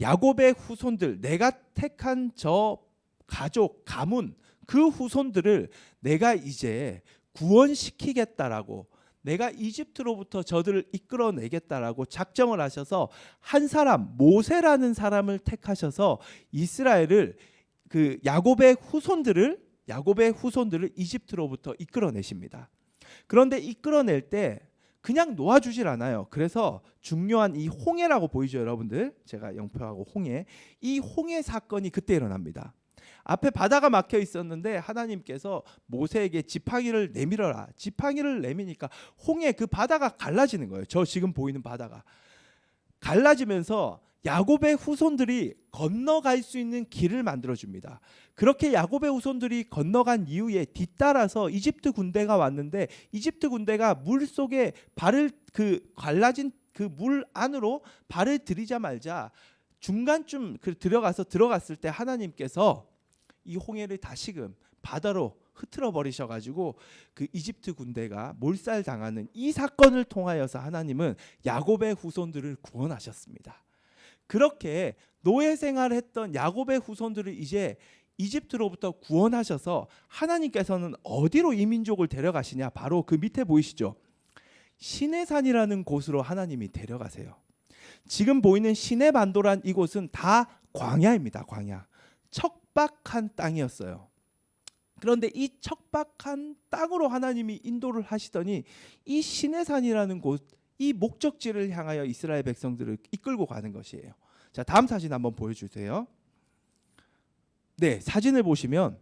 야곱의 후손들, 내가 택한 저 가족, 가문, 그 후손들을 내가 이제 구원시키겠다라고, 내가 이집트로부터 저들을 이끌어내겠다라고 작정을 하셔서 한 사람, 모세라는 사람을 택하셔서 이스라엘을, 그 야곱의 후손들을 야곱의 후손들을 이집트로부터 이끌어내십니다. 그런데 이끌어낼 때 그냥 놓아주질 않아요. 그래서 중요한 이 홍해라고 보이죠, 여러분들? 제가 영표하고 홍해. 이 홍해 사건이 그때 일어납니다. 앞에 바다가 막혀 있었는데 하나님께서 모세에게 지팡이를 내밀어라. 지팡이를 내미니까 홍해 그 바다가 갈라지는 거예요. 저 지금 보이는 바다가 갈라지면서 야곱의 후손들이 건너갈 수 있는 길을 만들어줍니다. 그렇게 야곱의 후손들이 건너간 이후에 뒤따라서 이집트 군대가 왔는데 이집트 군대가 물 속에 발을 갈라진 그 물 안으로 발을 들이자 말자 중간쯤 들어갔을 때 하나님께서 이 홍해를 다시금 바다로 흐트러 버리셔가지고 그 이집트 군대가 몰살당하는 이 사건을 통하여서 하나님은 야곱의 후손들을 구원하셨습니다. 그렇게 노예 생활을 했던 야곱의 후손들을 이제 이집트로부터 구원하셔서 하나님께서는 어디로 이 민족을 데려가시냐? 바로 그 밑에 보이시죠? 시내산이라는 곳으로 하나님이 데려가세요. 지금 보이는 시내반도란 이곳은 다 광야입니다. 광야. 척박한 땅이었어요. 그런데 이 척박한 땅으로 하나님이 인도를 하시더니 이 시내산이라는 곳, 이 목적지를 향하여 이스라엘 백성들을 이끌고 가는 것이에요. 자, 다음 사진 한번 보여주세요. 네, 사진을 보시면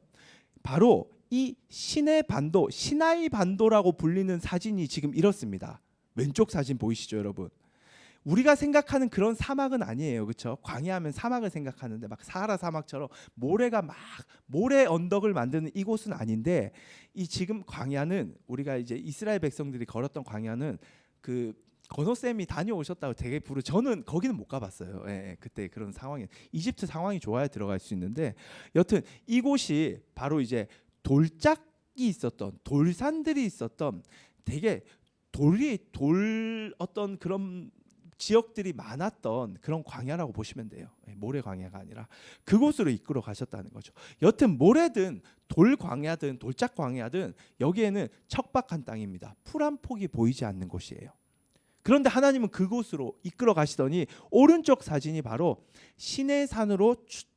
바로 이 시내반도, 시나이 반도라고 불리는 사진이 지금 이렇습니다. 왼쪽 사진 보이시죠, 여러분? 우리가 생각하는 그런 사막은 아니에요, 그렇죠? 광야하면 사막을 생각하는데 막 사하라 사막처럼 모래가 막 모래 언덕을 만드는 이곳은 아닌데 이 지금 광야는 우리가 이제 이스라엘 백성들이 걸었던 광야는 그 건호쌤이 다녀오셨다고 되게 저는 거기는 못 가봤어요. 예, 그때 그런 상황이 이집트 상황이 좋아야 들어갈 수 있는데 여튼 이곳이 바로 이제 돌짝이 있었던 돌산들이 있었던 되게 돌 어떤 그런 지역들이 많았던 그런 광야라고 보시면 돼요. 모래 광야가 아니라 그곳으로 이끌어 가셨다는 거죠. 여튼 모래든 돌 광야든 돌짝 광야든 여기에는 척박한 땅입니다. 풀 한 폭이 보이지 않는 곳이에요. 그런데 하나님은 그곳으로 이끌어 가시더니 오른쪽 사진이 바로 시내산으로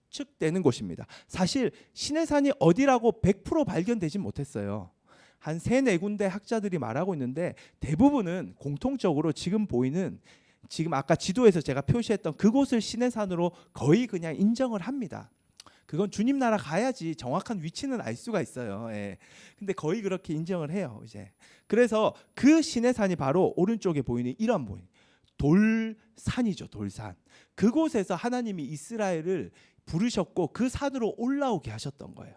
추측되는 곳입니다. 사실 시내산이 어디라고 100% 발견되진 못했어요. 한 3-4군데 학자들이 말하고 있는데 대부분은 공통적으로 지금 아까 지도에서 제가 표시했던 그곳을 시내산으로 거의 그냥 인정을 합니다. 그건 주님 나라 가야지 정확한 위치는 알 수가 있어요. 예. 근데 거의 그렇게 인정을 해요. 이제 그래서 그 시내산이 바로 오른쪽에 보이는 이런 돌산이죠. 돌산. 그곳에서 하나님이 이스라엘을 부르셨고 그 산으로 올라오게 하셨던 거예요.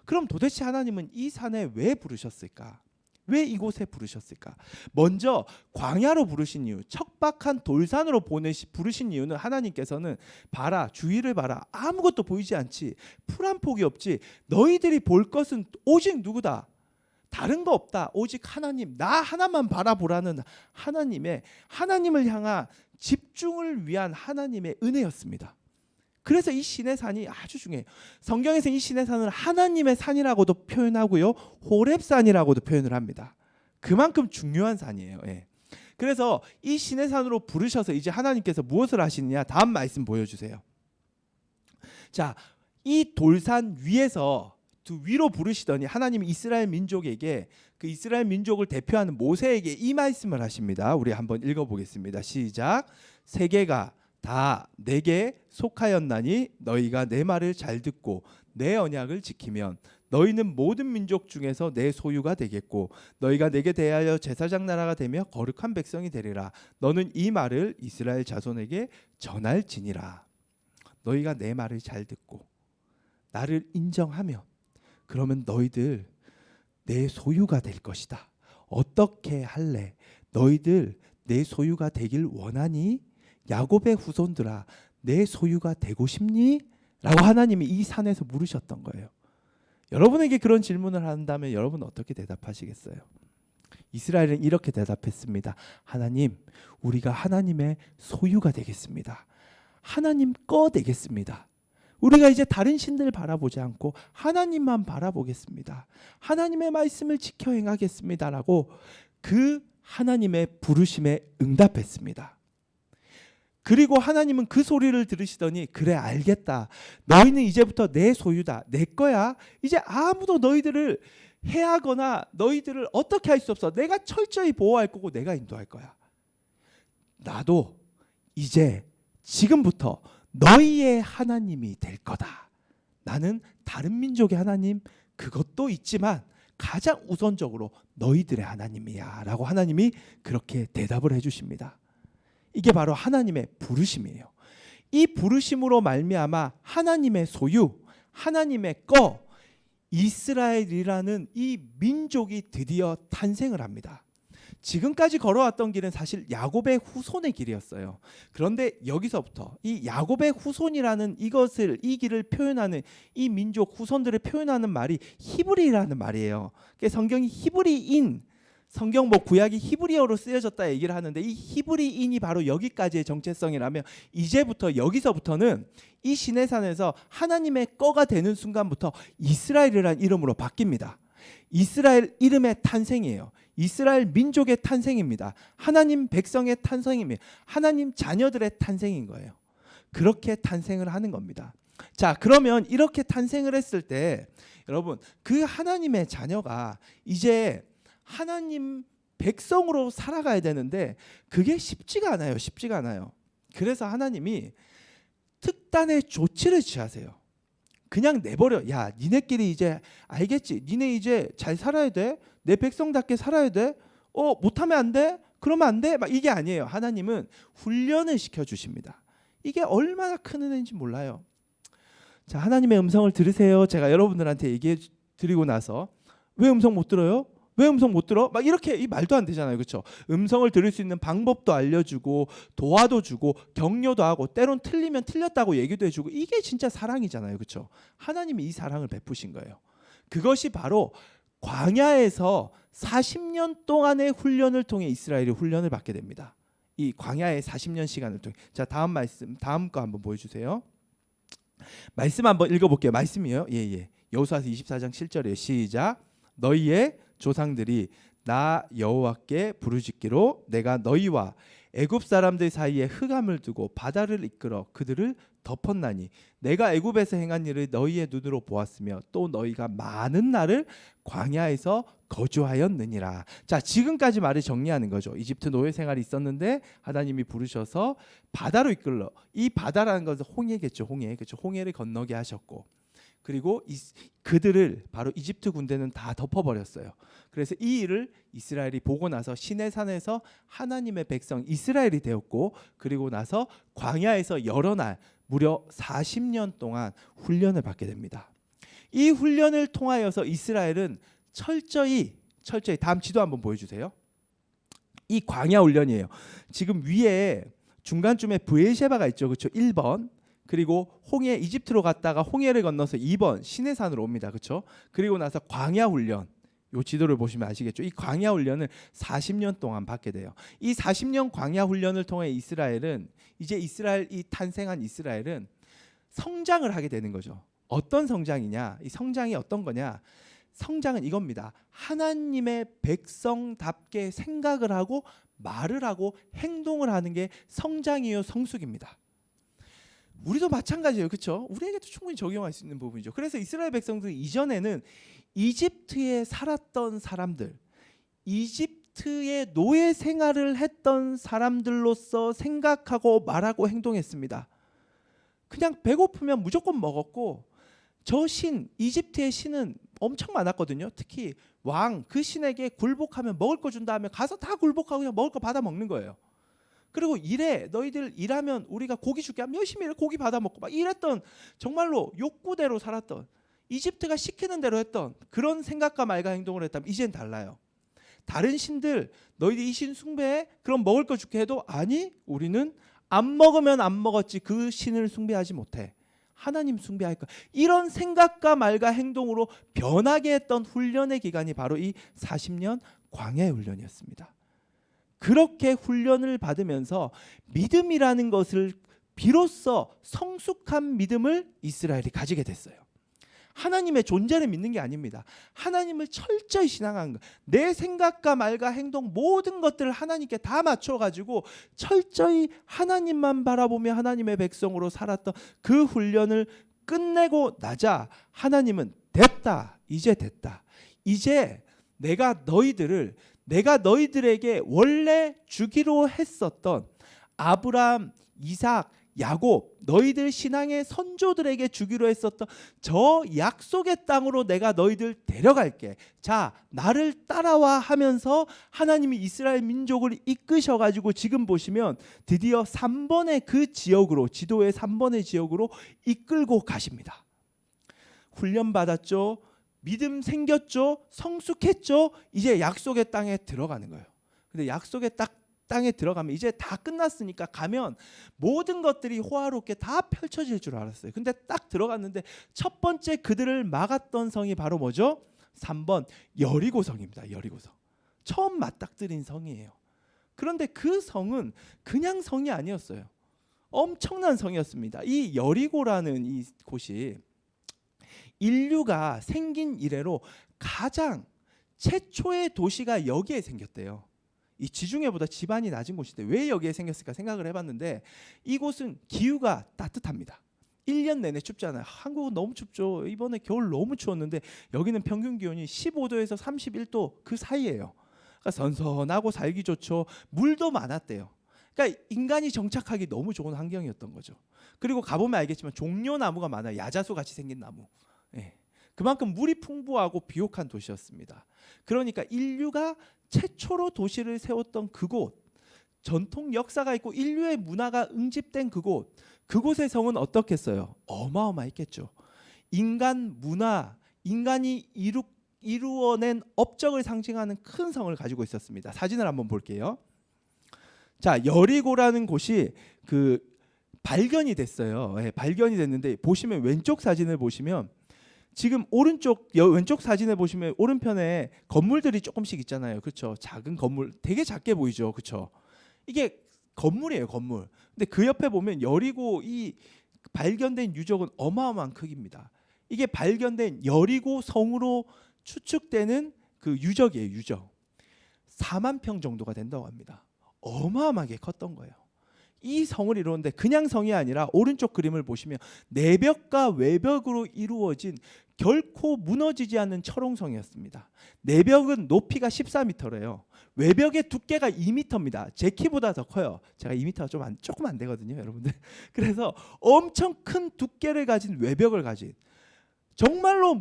그럼 도대체 하나님은 이 산에 왜 부르셨을까? 왜 이곳에 부르셨을까? 먼저 광야로 부르신 이유, 척박한 돌산으로 부르신 이유는 하나님께서는 봐라, 주위를 봐라, 아무것도 보이지 않지, 풀 한 폭이 없지, 너희들이 볼 것은 오직 누구다? 다른 거 없다. 오직 하나님, 나 하나만 바라보라는 하나님을 향한 집중을 위한 하나님의 은혜였습니다. 그래서 이 시내산이 아주 중요해요. 성경에서 이 시내산을 하나님의 산이라고도 표현하고요, 호렙산이라고도 표현을 합니다. 그만큼 중요한 산이에요. 예. 그래서 이 시내산으로 부르셔서 이제 하나님께서 무엇을 하시느냐? 다음 말씀 보여주세요. 자, 이 돌산 위에서 위로 부르시더니 하나님이 이스라엘 민족에게, 그 이스라엘 민족을 대표하는 모세에게 이 말씀을 하십니다. 우리 한번 읽어보겠습니다. 시작. 세계가 다 내게 속하였나니 너희가 내 말을 잘 듣고 내 언약을 지키면 너희는 모든 민족 중에서 내 소유가 되겠고 너희가 내게 대하여 제사장 나라가 되며 거룩한 백성이 되리라. 너는 이 말을 이스라엘 자손에게 전할지니라. 너희가 내 말을 잘 듣고 나를 인정하면 그러면 너희들 내 소유가 될 것이다. 어떻게 할래? 너희들 내 소유가 되길 원하니? 야곱의 후손들아, 내 소유가 되고 싶니? 라고 하나님이 이 산에서 물으셨던 거예요. 여러분에게 그런 질문을 한다면 여러분 어떻게 대답하시겠어요? 이스라엘은 이렇게 대답했습니다. 하나님, 우리가 하나님의 소유가 되겠습니다. 하나님 거 되겠습니다. 우리가 이제 다른 신들을 바라보지 않고 하나님만 바라보겠습니다. 하나님의 말씀을 지켜 행하겠습니다라고 그 하나님의 부르심에 응답했습니다. 그리고 하나님은 그 소리를 들으시더니 그래 알겠다. 너희는 이제부터 내 소유다. 내 거야. 이제 아무도 너희들을 해하거나 너희들을 어떻게 할 수 없어. 내가 철저히 보호할 거고 내가 인도할 거야. 나도 이제 지금부터 너희의 하나님이 될 거다. 나는 다른 민족의 하나님 그것도 있지만 가장 우선적으로 너희들의 하나님이야 라고 하나님이 그렇게 대답을 해주십니다. 이게 바로 하나님의 부르심이에요. 이 부르심으로 말미암아 하나님의 소유, 하나님의 거, 이스라엘이라는 이 민족이 드디어 탄생을 합니다. 지금까지 걸어왔던 길은 사실 야곱의 후손의 길이었어요. 그런데 여기서부터 이 야곱의 후손이라는 이것을 이 길을 표현하는 이 민족 후손들을 표현하는 말이 히브리라는 말이에요. 성경이 히브리인 성경 구약이 히브리어로 쓰여졌다 얘기를 하는데 이 히브리인이 바로 여기까지의 정체성이라면 이제부터 여기서부터는 이 시내산에서 하나님의 거가 되는 순간부터 이스라엘이라는 이름으로 바뀝니다. 이스라엘 이름의 탄생이에요. 이스라엘 민족의 탄생입니다. 하나님 백성의 탄생입니다. 하나님 자녀들의 탄생인 거예요. 그렇게 탄생을 하는 겁니다. 자, 그러면 이렇게 탄생을 했을 때 여러분 그 하나님의 자녀가 이제 하나님 백성으로 살아가야 되는데 그게 쉽지가 않아요. 쉽지가 않아요. 그래서 하나님이 특단의 조치를 취하세요. 그냥 내버려. 야, 니네끼리 이제 알겠지. 니네 이제 잘 살아야 돼. 내 백성답게 살아야 돼. 못하면 안 돼. 그러면 안 돼. 막 이게 아니에요. 하나님은 훈련을 시켜주십니다. 이게 얼마나 큰 은혜인지 몰라요. 자, 하나님의 음성을 들으세요. 제가 여러분들한테 얘기해 드리고 나서 왜 음성 못 들어요? 왜 음성 못 들어? 막 이렇게 이 말도 안 되잖아요. 그렇죠? 음성을 들을 수 있는 방법도 알려주고 도와도 주고 격려도 하고 때론 틀리면 틀렸다고 얘기도 해주고 이게 진짜 사랑이잖아요. 그렇죠? 하나님이 이 사랑을 베푸신 거예요. 그것이 바로 광야에서 40년 동안의 훈련을 통해 이스라엘이 훈련을 받게 됩니다. 이 광야의 40년 시간을 통해. 자, 다음 말씀, 다음 거 한번 보여주세요. 말씀 한번 읽어볼게요. 말씀이에요. 예. 여호수아서 24장 7절이에요. 시작. 너희의 조상들이 나 여호와께 부르짖기로 내가 너희와 애굽 사람들 사이에 흑암을 두고 바다를 이끌어 그들을 덮었나니 내가 애굽에서 행한 일을 너희의 눈으로 보았으며 또 너희가 많은 날을 광야에서 거주하였느니라. 자, 지금까지 말을 정리하는 거죠. 이집트 노예 생활이 있었는데 하나님이 부르셔서 바다로 이끌러. 이 바다라는 것은 홍해겠죠. 홍해. 그렇죠. 홍해를 건너게 하셨고 그리고 그들을 바로 이집트 군대는 다 덮어버렸어요. 그래서 이 일을 이스라엘이 보고 나서 시내산에서 하나님의 백성 이스라엘이 되었고 그리고 나서 광야에서 여러 날 무려 40년 동안 훈련을 받게 됩니다. 이 훈련을 통하여서 이스라엘은 철저히 다음 지도 한번 보여주세요. 이 광야 훈련이에요. 지금 위에 중간쯤에 브에르셰바가 있죠. 그렇죠? 1번. 그리고 홍해 이집트로 갔다가 홍해를 건너서 2번 시내산으로 옵니다. 그렇죠? 그리고 나서 광야 훈련. 요 지도를 보시면 아시겠죠? 이 광야 훈련을 40년 동안 받게 돼요. 이 40년 광야 훈련을 통해 이스라엘은 이제 이 탄생한 이스라엘은 성장을 하게 되는 거죠. 어떤 성장이냐? 이 성장이 어떤 거냐? 성장은 이겁니다. 하나님의 백성답게 생각을 하고 말을 하고 행동을 하는 게 성장이요 성숙입니다. 우리도 마찬가지예요. 그렇죠? 우리에게도 충분히 적용할 수 있는 부분이죠. 그래서 이스라엘 백성들 이전에는 이집트에 살았던 사람들, 이집트의 노예 생활을 했던 사람들로서 생각하고 말하고 행동했습니다. 그냥 배고프면 무조건 먹었고 이집트의 신은 엄청 많았거든요. 특히 왕, 그 신에게 굴복하면 먹을 거 준다 하면 가서 다 굴복하고 그냥 먹을 거 받아 먹는 거예요. 그리고 일해, 너희들 일하면 우리가 고기 줄게 하면 열심히 일해 고기 받아 먹고 막 이랬던 정말로 욕구대로 살았던 이집트가 시키는 대로 했던 그런 생각과 말과 행동을 했다면 이젠 달라요. 다른 신들 너희들 이 신 숭배해? 그럼 먹을 거 줄게 해도 아니 우리는 안 먹으면 안 먹었지 그 신을 숭배하지 못해. 하나님 숭배할 거야. 이런 생각과 말과 행동으로 변하게 했던 훈련의 기간이 바로 이 40년 광야의 훈련이었습니다. 그렇게 훈련을 받으면서 믿음이라는 것을 비로소 성숙한 믿음을 이스라엘이 가지게 됐어요. 하나님의 존재를 믿는 게 아닙니다. 하나님을 철저히 신앙하는 거. 내 생각과 말과 행동 모든 것들을 하나님께 다 맞춰가지고 철저히 하나님만 바라보며 하나님의 백성으로 살았던 그 훈련을 끝내고 나자 하나님은 됐다. 이제 됐다. 이제 내가 너희들에게 원래 주기로 했었던 아브라함, 이삭, 야곱, 너희들 신앙의 선조들에게 주기로 했었던 저 약속의 땅으로 내가 너희들 데려갈게. 자, 나를 따라와 하면서 하나님이 이스라엘 민족을 이끄셔가지고 지금 보시면 드디어 3번의 그 지역으로, 지도의 3번의 지역으로 이끌고 가십니다. 훈련 받았죠. 믿음 생겼죠. 성숙했죠. 이제 약속의 땅에 들어가는 거예요. 근데 약속의 땅에 들어가면 이제 다 끝났으니까 가면 모든 것들이 호화롭게 다 펼쳐질 줄 알았어요. 근데 딱 들어갔는데 첫 번째 그들을 막았던 성이 바로 뭐죠? 3번 여리고성입니다. 여리고성. 처음 맞닥뜨린 성이에요. 그런데 그 성은 그냥 성이 아니었어요. 엄청난 성이었습니다. 이 여리고라는 이 곳이 인류가 생긴 이래로 가장 최초의 도시가 여기에 생겼대요. 이 지중해보다 지반이 낮은 곳인데 왜 여기에 생겼을까 생각을 해봤는데 이곳은 기후가 따뜻합니다. 1년 내내 춥잖아요. 한국은 너무 춥죠. 이번에 겨울 너무 추웠는데 여기는 평균 기온이 15도에서 31도 그 사이예요. 그러니까 선선하고 살기 좋죠. 물도 많았대요. 그러니까 인간이 정착하기 너무 좋은 환경이었던 거죠. 그리고 가보면 알겠지만 종려나무가 많아요. 야자수 같이 생긴 나무. 예. 그만큼 물이 풍부하고 비옥한 도시였습니다. 그러니까 인류가 최초로 도시를 세웠던 그곳, 전통 역사가 있고 인류의 문화가 응집된 그곳의 성은 어떻겠어요? 어마어마했겠죠. 인간 문화, 인간이 이루어낸 업적을 상징하는 큰 성을 가지고 있었습니다. 사진을 한번 볼게요. 자, 여리고라는 곳이 발견이 됐어요. 예, 발견이 됐는데 보시면 왼쪽 사진을 보시면 지금 왼쪽 사진에 보시면 오른편에 건물들이 조금씩 있잖아요. 그렇죠? 작은 건물 되게 작게 보이죠. 그렇죠? 이게 건물이에요, 건물. 근데 그 옆에 보면 여리고 이 발견된 유적은 어마어마한 크기입니다. 이게 발견된 여리고 성으로 추측되는 그 유적이에요, 유적. 4만 평 정도가 된다고 합니다. 어마어마하게 컸던 거예요. 이 성을 이루는데 그냥 성이 아니라 오른쪽 그림을 보시면 내벽과 외벽으로 이루어진 결코 무너지지 않는 철옹성이었습니다. 내벽은 높이가 14m래요. 외벽의 두께가 2m입니다. 제 키보다 더 커요. 제가 2m가 조금 안 되거든요, 여러분들. 그래서 엄청 큰 두께를 가진 외벽을 가진 정말로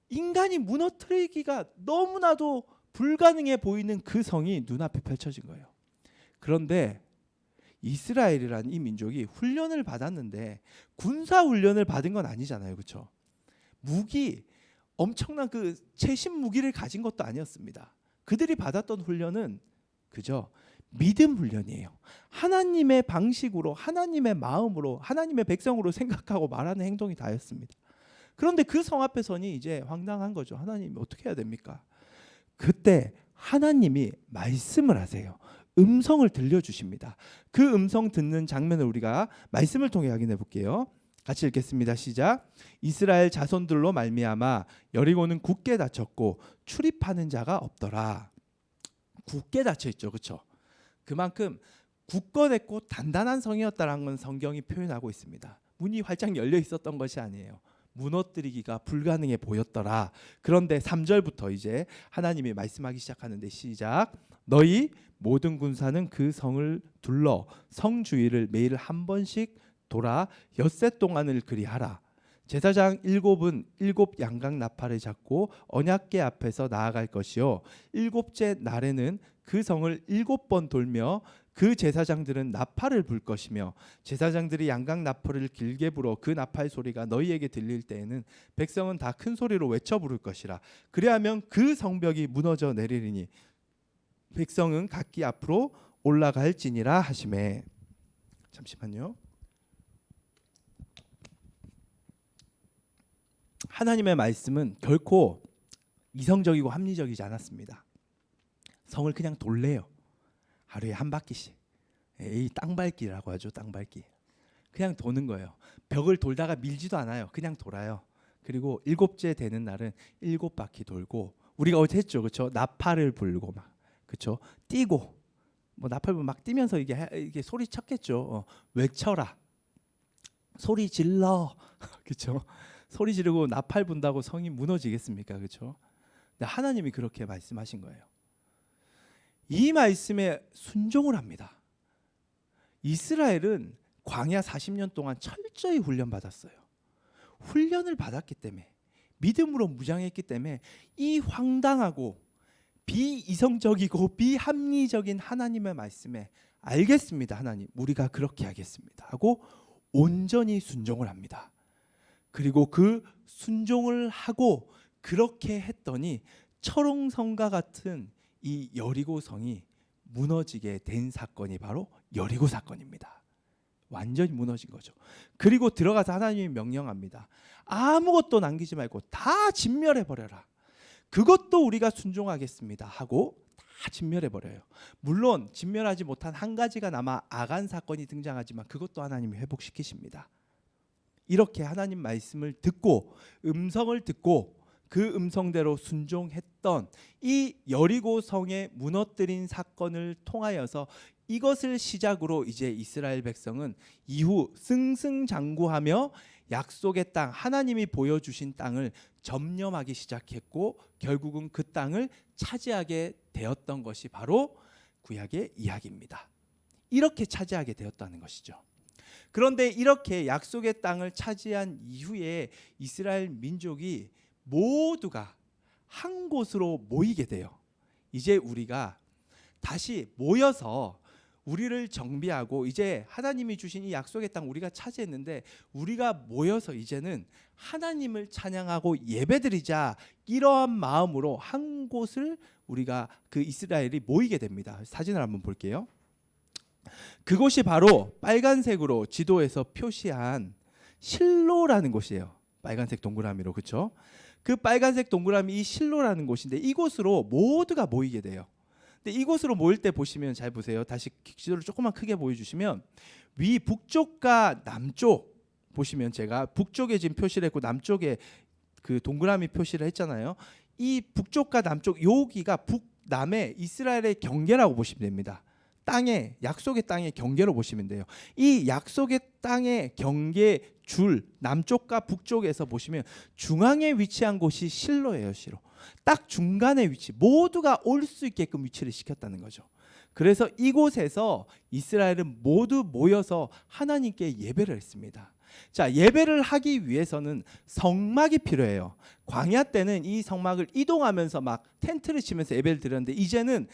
인간이 무너뜨리기가 너무나도 불가능해 보이는 그 성이 눈앞에 펼쳐진 거예요. 그런데 이스라엘이라는 이 민족이 훈련을 받았는데 군사 훈련을 받은 건 아니잖아요. 그렇죠? 엄청난 그 최신 무기를 가진 것도 아니었습니다. 그들이 받았던 훈련은 그저 믿음 훈련이에요. 하나님의 방식으로, 하나님의 마음으로, 하나님의 백성으로 생각하고 말하는 행동이 다였습니다. 그런데 그 성 앞에 서니 이제 황당한 거죠. 하나님이 어떻게 해야 됩니까? 그때 하나님이 말씀을 하세요. 음성을 들려주십니다. 그 음성 듣는 장면을 우리가 말씀을 통해 확인해 볼게요. 같이 읽겠습니다. 시작. 이스라엘 자손들로 말미암아 여리고는 굳게 닫혔고 출입하는 자가 없더라. 굳게 닫혀 있죠. 그렇죠? 그만큼 굳건했고 단단한 성이었다라는 건 성경이 표현하고 있습니다. 문이 활짝 열려 있었던 것이 아니에요. 무너뜨리기가 불가능해 보였더라. 그런데 3절부터 이제 하나님이 말씀하기 시작하는데 시작. 너희 모든 군사는 그 성을 둘러 성 주위를 매일 한 번씩 돌아 엿새 동안을 그리하라. 제사장 7은 7 양각 나팔을 잡고 언약궤 앞에서 나아갈 것이요 7째 날에는 그 성을 7번 돌며 그 제사장들은 나팔을 불 것이며 제사장들이 양각 나팔을 길게 불어 그 나팔 소리가 너희에게 들릴 때에는 백성은 다 큰 소리로 외쳐 부를 것이라. 그리하면 그 성벽이 무너져 내리리니 백성은 각기 앞으로 올라갈지니라 하시매. 잠시만요. 하나님의 말씀은 결코 이성적이고 합리적이지 않았습니다. 성을 그냥 돌래요. 하루에 한 바퀴씩. 이 땅밟기라고 하죠. 땅밟기. 그냥 도는 거예요. 벽을 돌다가 밀지도 않아요. 그냥 돌아요. 그리고 일곱째 되는 날은 7바퀴 돌고 우리가 어제 했죠, 그렇죠? 나팔을 불고 막 그렇죠? 뛰고 뭐 나팔 불고 막 뛰면서 이게 소리 쳤겠죠. 외쳐라, 소리 질러, 그렇죠? 소리 지르고 나팔 분다고 성이 무너지겠습니까, 그렇죠? 근데 하나님이 그렇게 말씀하신 거예요. 이 말씀에 순종을 합니다. 이스라엘은 광야 40년 동안 철저히 훈련받았어요. 훈련을 받았기 때문에, 믿음으로 무장했기 때문에 이 황당하고 비이성적이고 비합리적인 하나님의 말씀에 알겠습니다, 하나님 우리가 그렇게 하겠습니다 하고 온전히 순종을 합니다. 그리고 그 순종을 하고 그렇게 했더니 철옹성과 같은 이 여리고 성이 무너지게 된 사건이 바로 여리고 사건입니다. 완전히 무너진 거죠. 그리고 들어가서 하나님이 명령합니다. 아무것도 남기지 말고 다 진멸해 버려라. 그것도 우리가 순종하겠습니다 하고 다 진멸해 버려요. 물론 진멸하지 못한 한 가지가 남아 아간 사건이 등장하지만 그것도 하나님이 회복시키십니다. 이렇게 하나님 말씀을 듣고 음성을 듣고 그 음성대로 순종했던 이 여리고 성의 무너뜨린 사건을 통하여서 이것을 시작으로 이제 이스라엘 백성은 이후 승승장구하며 약속의 땅, 하나님이 보여주신 땅을 점령하기 시작했고 결국은 그 땅을 차지하게 되었던 것이 바로 구약의 이야기입니다. 이렇게 차지하게 되었다는 것이죠. 그런데 이렇게 약속의 땅을 차지한 이후에 이스라엘 민족이 모두가 한 곳으로 모이게 돼요. 이제 우리가 다시 모여서 우리를 정비하고 이제 하나님이 주신 이 약속의 땅 우리가 차지했는데 우리가 모여서 이제는 하나님을 찬양하고 예배드리자, 이러한 마음으로 한 곳을 우리가 그 이스라엘이 모이게 됩니다. 사진을 한번 볼게요. 그곳이 바로 빨간색으로 지도에서 표시한 실로라는 곳이에요. 빨간색 동그라미로, 그렇죠? 그 빨간색 동그라미 이 실로라는 곳인데 이곳으로 모두가 모이게 돼요. 근데 이곳으로 모일 때 보시면 잘 보세요. 다시 지도를 조금만 크게 보여주시면 위 북쪽과 남쪽 보시면 제가 북쪽에 지금 표시를 했고 남쪽에 그 동그라미 표시를 했잖아요. 이 북쪽과 남쪽 여기가 북남의 이스라엘의 경계라고 보시면 됩니다. 땅의 약속의 땅의 경계로 보시면 돼요. 이 약속의 땅의 경계 줄 남쪽과 북쪽에서 보시면 중앙에 위치한 곳이 실로예요. 실로. 딱 중간에 위치, 모두가 올 수 있게끔 위치를 시켰다는 거죠. 그래서 이곳에서 이스라엘은 모두 모여서 하나님께 예배를 했습니다. 자, 예배를 하기 위해서는 성막이 필요해요. 광야 때는 이 성막을 이동하면서 막 텐트를 치면서 예배를 드렸는데 이제는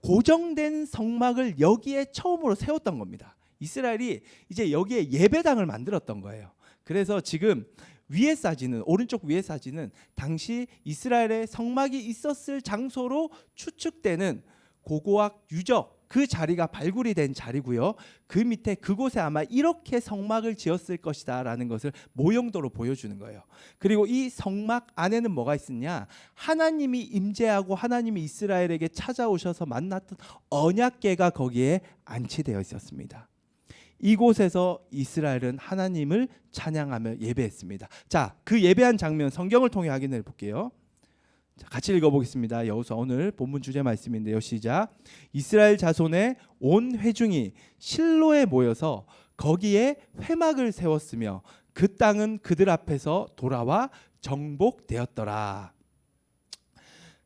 고정된 성막을 여기에 처음으로 세웠던 겁니다. 이스라엘이 이제 여기에 예배당을 만들었던 거예요. 그래서 지금 위에 사진은, 오른쪽 위에 사진은 당시 이스라엘의 성막이 있었을 장소로 추측되는 고고학 유적, 그 자리가 발굴이 된 자리고요. 그 밑에 그곳에 아마 이렇게 성막을 지었을 것이다 라는 것을 모형도로 보여주는 거예요. 그리고 이 성막 안에는 뭐가 있었냐, 하나님이 임재하고 하나님이 이스라엘에게 찾아오셔서 만났던 언약궤가 거기에 안치되어 있었습니다. 이곳에서 이스라엘은 하나님을 찬양하며 예배했습니다. 자, 그 예배한 장면 성경을 통해 확인해 볼게요. 자, 같이 읽어보겠습니다. 여호수아 오늘 본문 주제 말씀인데요. 시작. 이스라엘 자손의 온 회중이 실로에 모여서 거기에 회막을 세웠으며 그 땅은 그들 앞에서 돌아와 정복되었더라.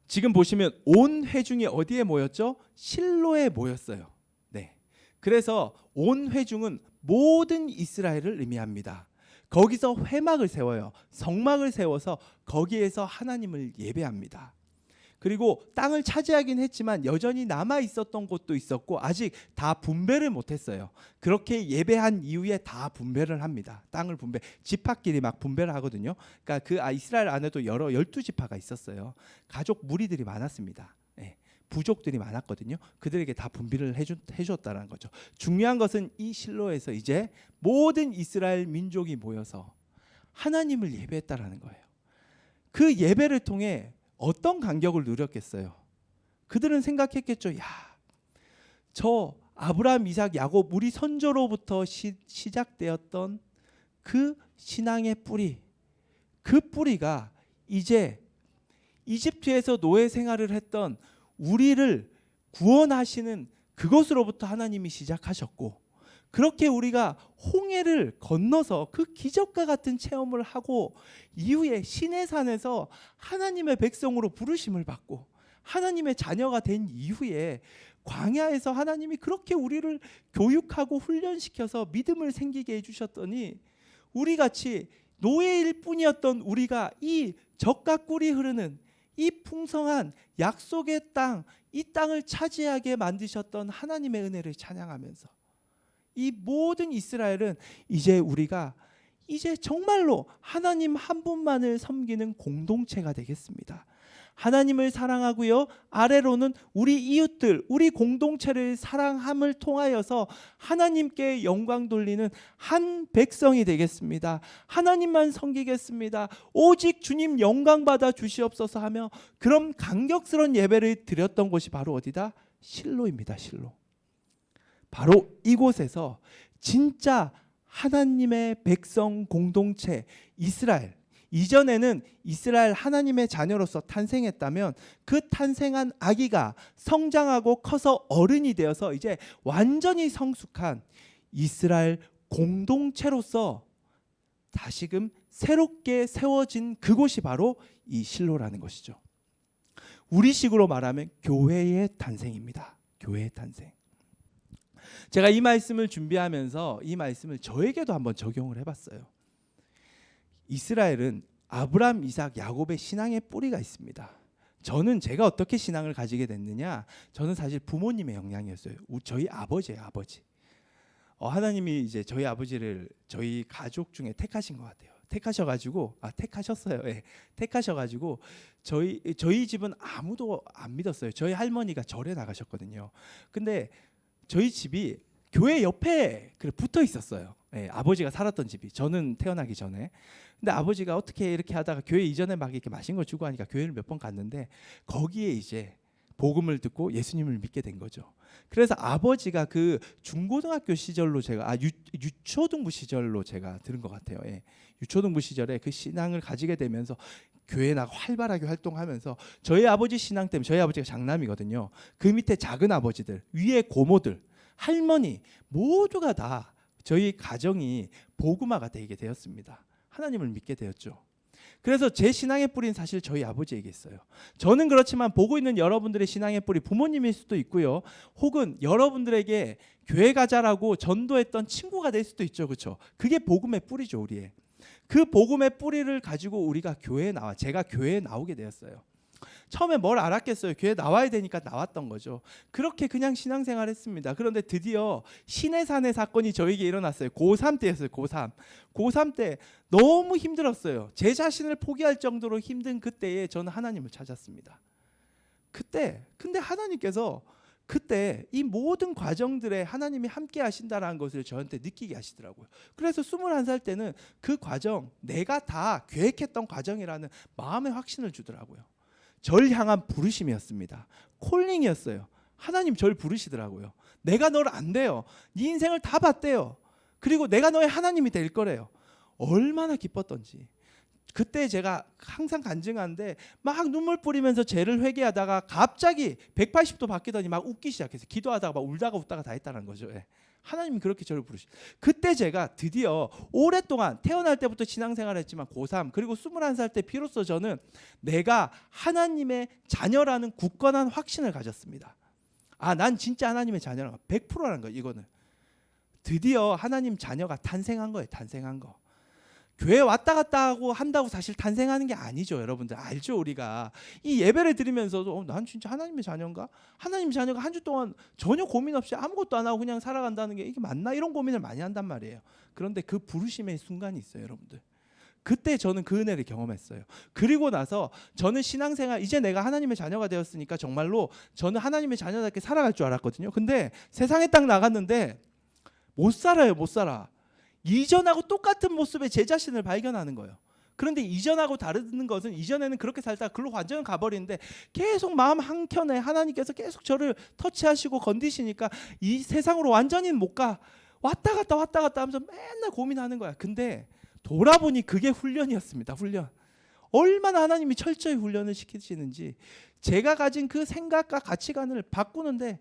지금 보시면 온 회중이 어디에 모였죠? 실로에 모였어요. 네. 그래서 온 회중은 모든 이스라엘을 의미합니다. 거기서 회막을 세워요. 성막을 세워서 거기에서 하나님을 예배합니다. 그리고 땅을 차지하긴 했지만 여전히 남아 있었던 곳도 있었고 아직 다 분배를 못했어요. 그렇게 예배한 이후에 다 분배를 합니다. 땅을 분배, 지파끼리 막 분배를 하거든요. 그러니까 그 이스라엘 안에도 여러 12지파가 있었어요. 가족 무리들이 많았습니다. 네. 부족들이 많았거든요. 그들에게 다 분배를 해주었다는 거죠. 중요한 것은 이 실로에서 이제 모든 이스라엘 민족이 모여서 하나님을 예배했다라는 거예요. 그 예배를 통해 어떤 간격을 누렸겠어요? 그들은 생각했겠죠. 야, 저 아브라함, 이삭, 야곱 우리 선조로부터 시작되었던 그 신앙의 뿌리, 그 뿌리가 이제 이집트에서 노예 생활을 했던 우리를 구원하시는 그것으로부터 하나님이 시작하셨고, 그렇게 우리가 홍해를 건너서 그 기적과 같은 체험을 하고 이후에 시내산에서 하나님의 백성으로 부르심을 받고 하나님의 자녀가 된 이후에 광야에서 하나님이 그렇게 우리를 교육하고 훈련시켜서 믿음을 생기게 해주셨더니, 우리같이 노예일 뿐이었던 우리가 이 젖과 꿀이 흐르는 이 풍성한 약속의 땅, 이 땅을 차지하게 만드셨던 하나님의 은혜를 찬양하면서 이 모든 이스라엘은 이제 우리가 이제 정말로 하나님 한 분만을 섬기는 공동체가 되겠습니다. 하나님을 사랑하고요, 아래로는 우리 이웃들, 우리 공동체를 사랑함을 통하여서 하나님께 영광 돌리는 한 백성이 되겠습니다. 하나님만 섬기겠습니다. 오직 주님 영광 받아 주시옵소서 하며 그런 감격스러운 예배를 드렸던 곳이 바로 어디다? 실로입니다. 실로. 바로 이곳에서 진짜 하나님의 백성 공동체 이스라엘, 이전에는 이스라엘 하나님의 자녀로서 탄생했다면 그 탄생한 아기가 성장하고 커서 어른이 되어서 이제 완전히 성숙한 이스라엘 공동체로서 다시금 새롭게 세워진 그곳이 바로 이 실로라는 것이죠. 우리식으로 말하면 교회의 탄생입니다. 교회의 탄생. 제가 이 말씀을 준비하면서 이 말씀을 저에게도 한번 적용을 해봤어요. 이스라엘은 아브라함, 이삭, 야곱의 신앙의 뿌리가 있습니다. 저는 제가 어떻게 신앙을 가지게 됐느냐, 저는 사실 부모님의 영향이었어요. 저희 아버지예요, 아버지. 하나님이 이제 저희 아버지를 저희 가족 중에 택하신 것 같아요. 택하셔가지고 택하셨어요. 예, 택하셔가지고 저희 집은 아무도 안 믿었어요. 저희 할머니가 절에 나가셨거든요. 근데 저희 집이 교회 옆에 붙어 있었어요. 예, 아버지가 살았던 집이, 저는 태어나기 전에. 근데 아버지가 어떻게 이렇게 하다가 교회 이전에 막 이렇게 맛있는 걸 주고 하니까 교회를 몇 번 갔는데 거기에 이제 복음을 듣고 예수님을 믿게 된 거죠. 그래서 아버지가 그 중고등학교 시절로 제가 유초등부 시절로 제가 들은 것 같아요. 예, 유초등부 시절에 그 신앙을 가지게 되면서 교회에 나가 활발하게 활동하면서 저희 아버지 신앙 때문에, 저희 아버지가 장남이거든요. 그 밑에 작은 아버지들, 위에 고모들, 할머니 모두가 다 저희 가정이 복음화가 되게 되었습니다. 하나님을 믿게 되었죠. 그래서 제 신앙의 뿌리는 사실 저희 아버지에게 있어요. 저는 그렇지만 보고 있는 여러분들의 신앙의 뿌리 부모님일 수도 있고요, 혹은 여러분들에게 교회 가자라고 전도했던 친구가 될 수도 있죠. 그렇죠? 그게 복음의 뿌리죠. 우리의 그 복음의 뿌리를 가지고 우리가 제가 교회에 나오게 되었어요. 처음에 뭘 알았겠어요. 교회 나와야 되니까 나왔던 거죠. 그렇게 그냥 신앙생활 했습니다. 그런데 드디어 시내산의 사건이 저에게 일어났어요. 고3 때였어요. 고3 때 너무 힘들었어요. 제 자신을 포기할 정도로 힘든 그때에 저는 하나님을 찾았습니다. 근데 하나님께서 그때 이 모든 과정들에 하나님이 함께 하신다라는 것을 저한테 느끼게 하시더라고요. 그래서 21살 때는 그 과정, 내가 다 계획했던 과정이라는 마음의 확신을 주더라고요. 절 향한 부르심이었습니다. 콜링이었어요. 하나님 절 부르시더라고요. 내가 너를 안 돼요. 네 인생을 다 봤대요. 그리고 내가 너의 하나님이 될 거래요. 얼마나 기뻤던지. 그때 제가 항상 간증하는데 막 눈물 뿌리면서 죄를 회개하다가 갑자기 180도 바뀌더니 막 웃기 시작했어요. 기도하다가 막 울다가 웃다가 다 했다는 거죠. 예. 하나님이 그렇게 저를 부르시죠. 그때 제가 드디어 오랫동안 태어날 때부터 신앙생활을 했지만 고3 그리고 21살 때 비로소 저는 내가 하나님의 자녀라는 굳건한 확신을 가졌습니다. 난 진짜 하나님의 자녀라는 거 100%라는 거예요. 이거는 드디어 하나님 자녀가 탄생한 거예요. 탄생한 거. 교회 왔다 갔다 하고 한다고 사실 탄생하는 게 아니죠. 여러분들 알죠? 우리가 이 예배를 드리면서도 난 진짜 하나님의 자녀인가? 하나님 자녀가 한 주 동안 전혀 고민 없이 아무것도 안 하고 그냥 살아간다는 게 이게 맞나? 이런 고민을 많이 한단 말이에요. 그런데 그 부르심의 순간이 있어요. 여러분들. 그때 저는 그 은혜를 경험했어요. 그리고 나서 저는 신앙생활, 이제 내가 하나님의 자녀가 되었으니까 정말로 저는 하나님의 자녀답게 살아갈 줄 알았거든요. 근데 세상에 딱 나갔는데 못 살아요. 못 살아. 이전하고 똑같은 모습의 제 자신을 발견하는 거예요. 그런데 이전하고 다른 것은 이전에는 그렇게 살다가 글로 완전히 가버리는데 계속 마음 한켠에 하나님께서 계속 저를 터치하시고 건드시니까 이 세상으로 완전히 못 가. 왔다 갔다 하면서 맨날 고민하는 거야. 근데 돌아보니 그게 훈련이었습니다. 훈련. 얼마나 하나님이 철저히 훈련을 시키시는지 제가 가진 그 생각과 가치관을 바꾸는데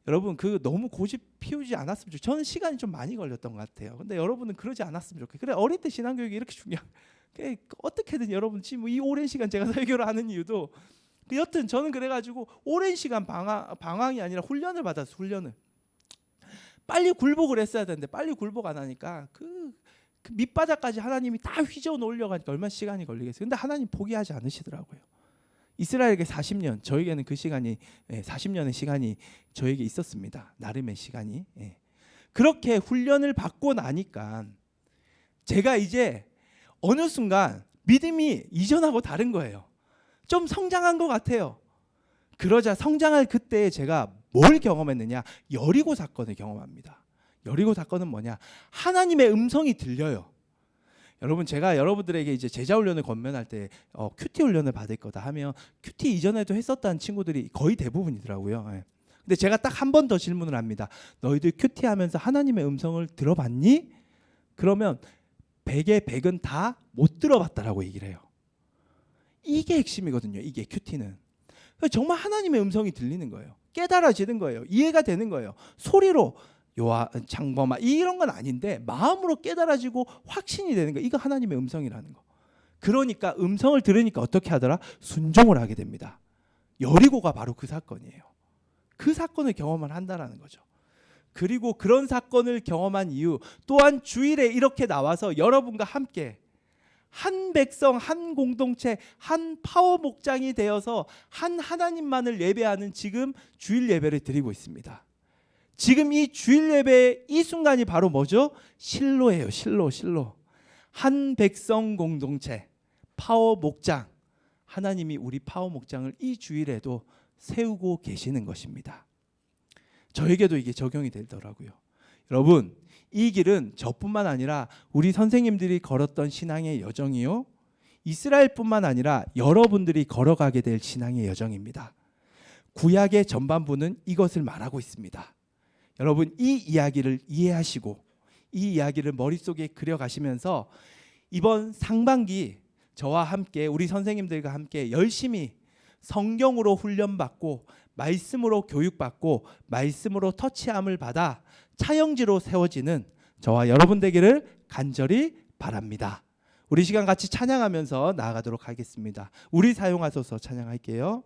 여러분 그 너무 고집 피우지 않았으면 좋겠어요. 저는 시간이 좀 많이 걸렸던 것 같아요. 근데 여러분은 그러지 않았으면 좋겠어요. 그래 어릴 때 신앙교육이 이렇게 중요한 어떻게든 여러분 지금 이 오랜 시간 제가 설교를 하는 이유도 여튼 저는 그래가지고 오랜 시간 방황이 아니라 훈련을 받았어요. 훈련을 빨리 굴복을 했어야 되는데 빨리 굴복 안 하니까 그 밑바닥까지 하나님이 다 휘저어 놓으려고 하니까 얼마나 시간이 걸리겠어요. 근데 하나님 포기하지 않으시더라고요. 이스라엘에게 40년, 저에게는 그 시간이 40년의 시간이 저에게 있었습니다. 나름의 시간이. 그렇게 훈련을 받고 나니까 제가 이제 어느 순간 믿음이 이전하고 다른 거예요. 좀 성장한 것 같아요. 그러자 성장할 그때 제가 뭘 경험했느냐? 여리고 사건을 경험합니다. 여리고 사건은 뭐냐? 하나님의 음성이 들려요. 여러분 제가 여러분들에게 이제 제자 훈련을 권면할 때 큐티 훈련을 받을 거다 하면 큐티 이전에도 했었다는 친구들이 거의 대부분이더라고요. 근데 제가 딱 한 번 더 질문을 합니다. 너희들 큐티 하면서 하나님의 음성을 들어봤니? 그러면 100의 100은 다 못 들어봤다라고 얘기를 해요. 이게 핵심이거든요. 이게 큐티는. 정말 하나님의 음성이 들리는 거예요. 깨달아지는 거예요. 이해가 되는 거예요. 소리로 요한 장범아 이런 건 아닌데 마음으로 깨달아지고 확신이 되는 거. 이거 하나님의 음성이라는 거. 그러니까 음성을 들으니까 어떻게 하더라? 순종을 하게 됩니다. 여리고가 바로 그 사건이에요. 그 사건을 경험을 한다라는 거죠. 그리고 그런 사건을 경험한 이후 또한 주일에 이렇게 나와서 여러분과 함께 한 백성, 한 공동체, 한 파워 목장이 되어서 한 하나님만을 예배하는 지금 주일 예배를 드리고 있습니다. 지금 이 주일 예배의 이 순간이 바로 뭐죠? 실로예요. 실로. 한 백성 공동체, 파워 목장. 하나님이 우리 파워 목장을 이 주일에도 세우고 계시는 것입니다. 저에게도 이게 적용이 되더라고요. 여러분, 이 길은 저뿐만 아니라 우리 선생님들이 걸었던 신앙의 여정이요, 이스라엘뿐만 아니라 여러분들이 걸어가게 될 신앙의 여정입니다. 구약의 전반부는 이것을 말하고 있습니다. 여러분 이 이야기를 이해하시고 이 이야기를 머릿속에 그려가시면서 이번 상반기 저와 함께 우리 선생님들과 함께 열심히 성경으로 훈련받고 말씀으로 교육받고 말씀으로 터치함을 받아 차영지로 세워지는 저와 여러분 되기를 간절히 바랍니다. 우리 시간 같이 찬양하면서 나아가도록 하겠습니다. 우리 사용하소서 찬양할게요.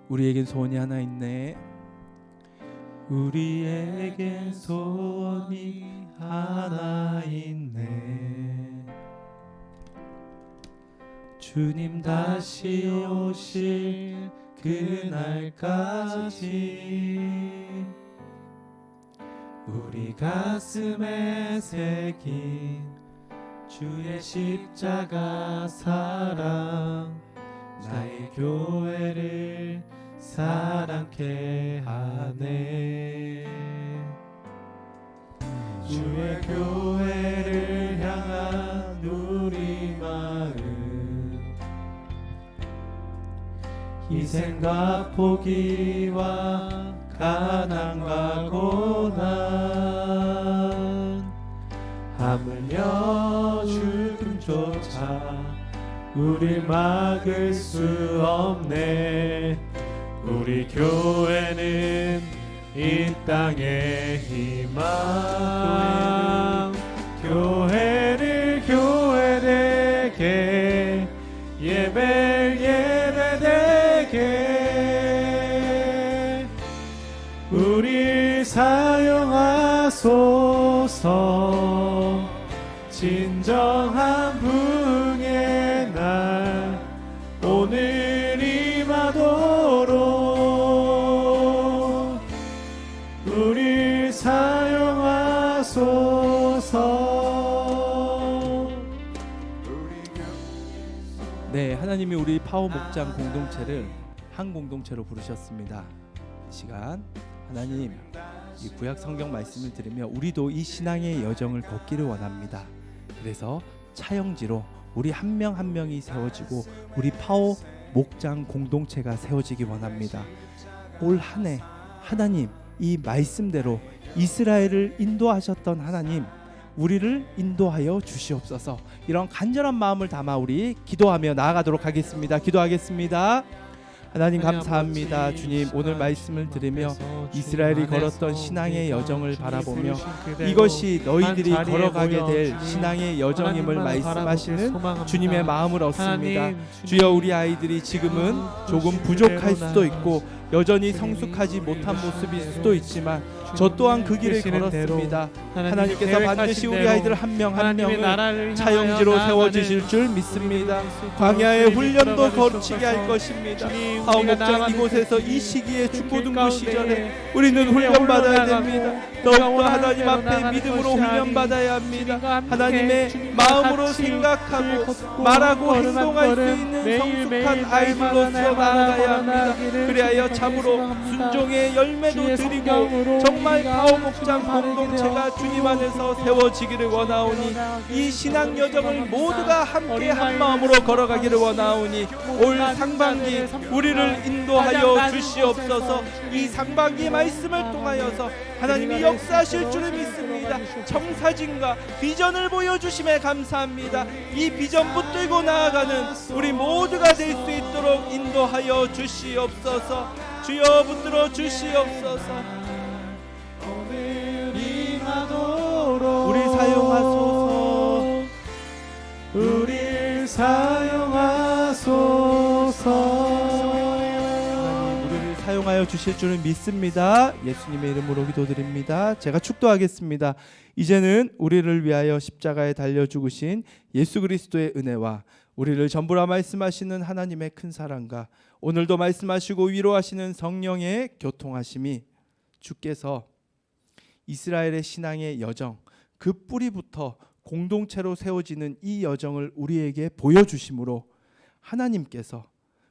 우리에겐 소원이 하나 있네. 우리에겐 소원이 하나 있네. 주님 다시 오실 그날까지 우리 가슴에 새긴 주의 십자가 사랑 나의 교회를 사랑케 하네. 주의 교회를 향한 우리 마음 희생과 포기와 가난과 고난 하물며 죽음조차 우릴 막을 수 없네. 우리 교회는 이 땅의 희망 교회를 교회되게 예배를 예배되게 우리 사용하소서. 진정한 부흥의 날 오늘 임하도록 우리 사용하소서. 네, 하나님이 우리 파워 목장 공동체를 한 공동체로 부르셨습니다. 이 시간 하나님 이 구약 성경 말씀을 들으며 우리도 이 신앙의 여정을 걷기를 원합니다. 그래서 차영지로 우리 한 명 한 명이 세워지고 우리 파워 목장 공동체가 세워지기 원합니다. 올 한 해 하나님 이 말씀대로 이스라엘을 인도하셨던 하나님, 우리를 인도하여 주시옵소서. 이런 간절한 마음을 담아 우리 기도하며 나아가도록 하겠습니다. 기도하겠습니다. 하나님 감사합니다. 주님, 오늘 말씀을 들으며 이스라엘이 걸었던 신앙의 여정을 바라보며 이것이 너희들이 걸어가게 될 신앙의 여정임을 말씀하시는 주님의 마음을 얻습니다. 주여, 우리 아이들이 지금은 조금 부족할 수도 있고 여전히 성숙하지 못한 모습일 수도 있지만 저 또한 그 길을 걸었습니다. 하나님께서 반드시 우리 아이들 한 명 한 명을 차용지로 세워주실 줄 믿습니다. 광야의 훈련도 거치게 할 것입니다. 파워목장 이곳에서 이 시기에 중고등부 시절에 우리는 훈련받아야 됩니다. 더욱더 하나님 앞에 믿음으로 훈련받아야 합니다. 하나님의 마음으로 생각하고 말하고 행동할 수 있는 성숙한 아이들로서 나아가야 합니다. 그리하여 참으로 순종의 열매도 드리고 정말 파워목장 공동체가 주님 안에서 세워지기를 원하오니 이 신앙 여정을 모두가 함께 한 마음으로 걸어가기를 원하오니 올 상반기 우리를 인도하여 주시옵소서. 이 상반기 말씀을 통하여서 하나님이 역사하실 줄을 믿습니다. 청사진과 비전을 보여주심에 감사합니다. 이 비전 붙들고 나아가는 우리 모두가 될 수 있도록 인도하여 주시옵소서. 주여 붙들어 주시옵소서. 우리 사용하소서. 우리 사용하소서. 우리를 사용하여 주실 줄을 믿습니다. 예수님의 이름으로 기도드립니다. 제가 축도하겠습니다. 이제는 우리를 위하여 십자가에 달려 죽으신 예수 그리스도의 은혜와 우리를 전부라 말씀하시는 하나님의 큰 사랑과 오늘도 말씀하시고 위로하시는 성령의 교통하심이 주께서 이스라엘의 신앙의 여정, 그 뿌리부터 공동체로 세워지는 이 여정을 우리에게 보여주심으로 하나님께서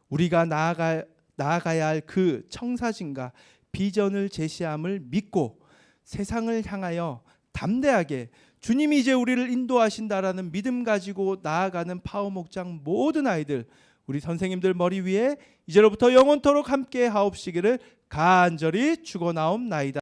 우리가 나아가야 할 그 청사진과 비전을 제시함을 믿고 세상을 향하여 담대하게 주님이 이제 우리를 인도하신다라는 믿음 가지고 나아가는 파워목장 모든 아이들, 우리 선생님들 머리 위에 이제로부터 영원토록 함께 하옵시기를 간절히 축원하옵나이다.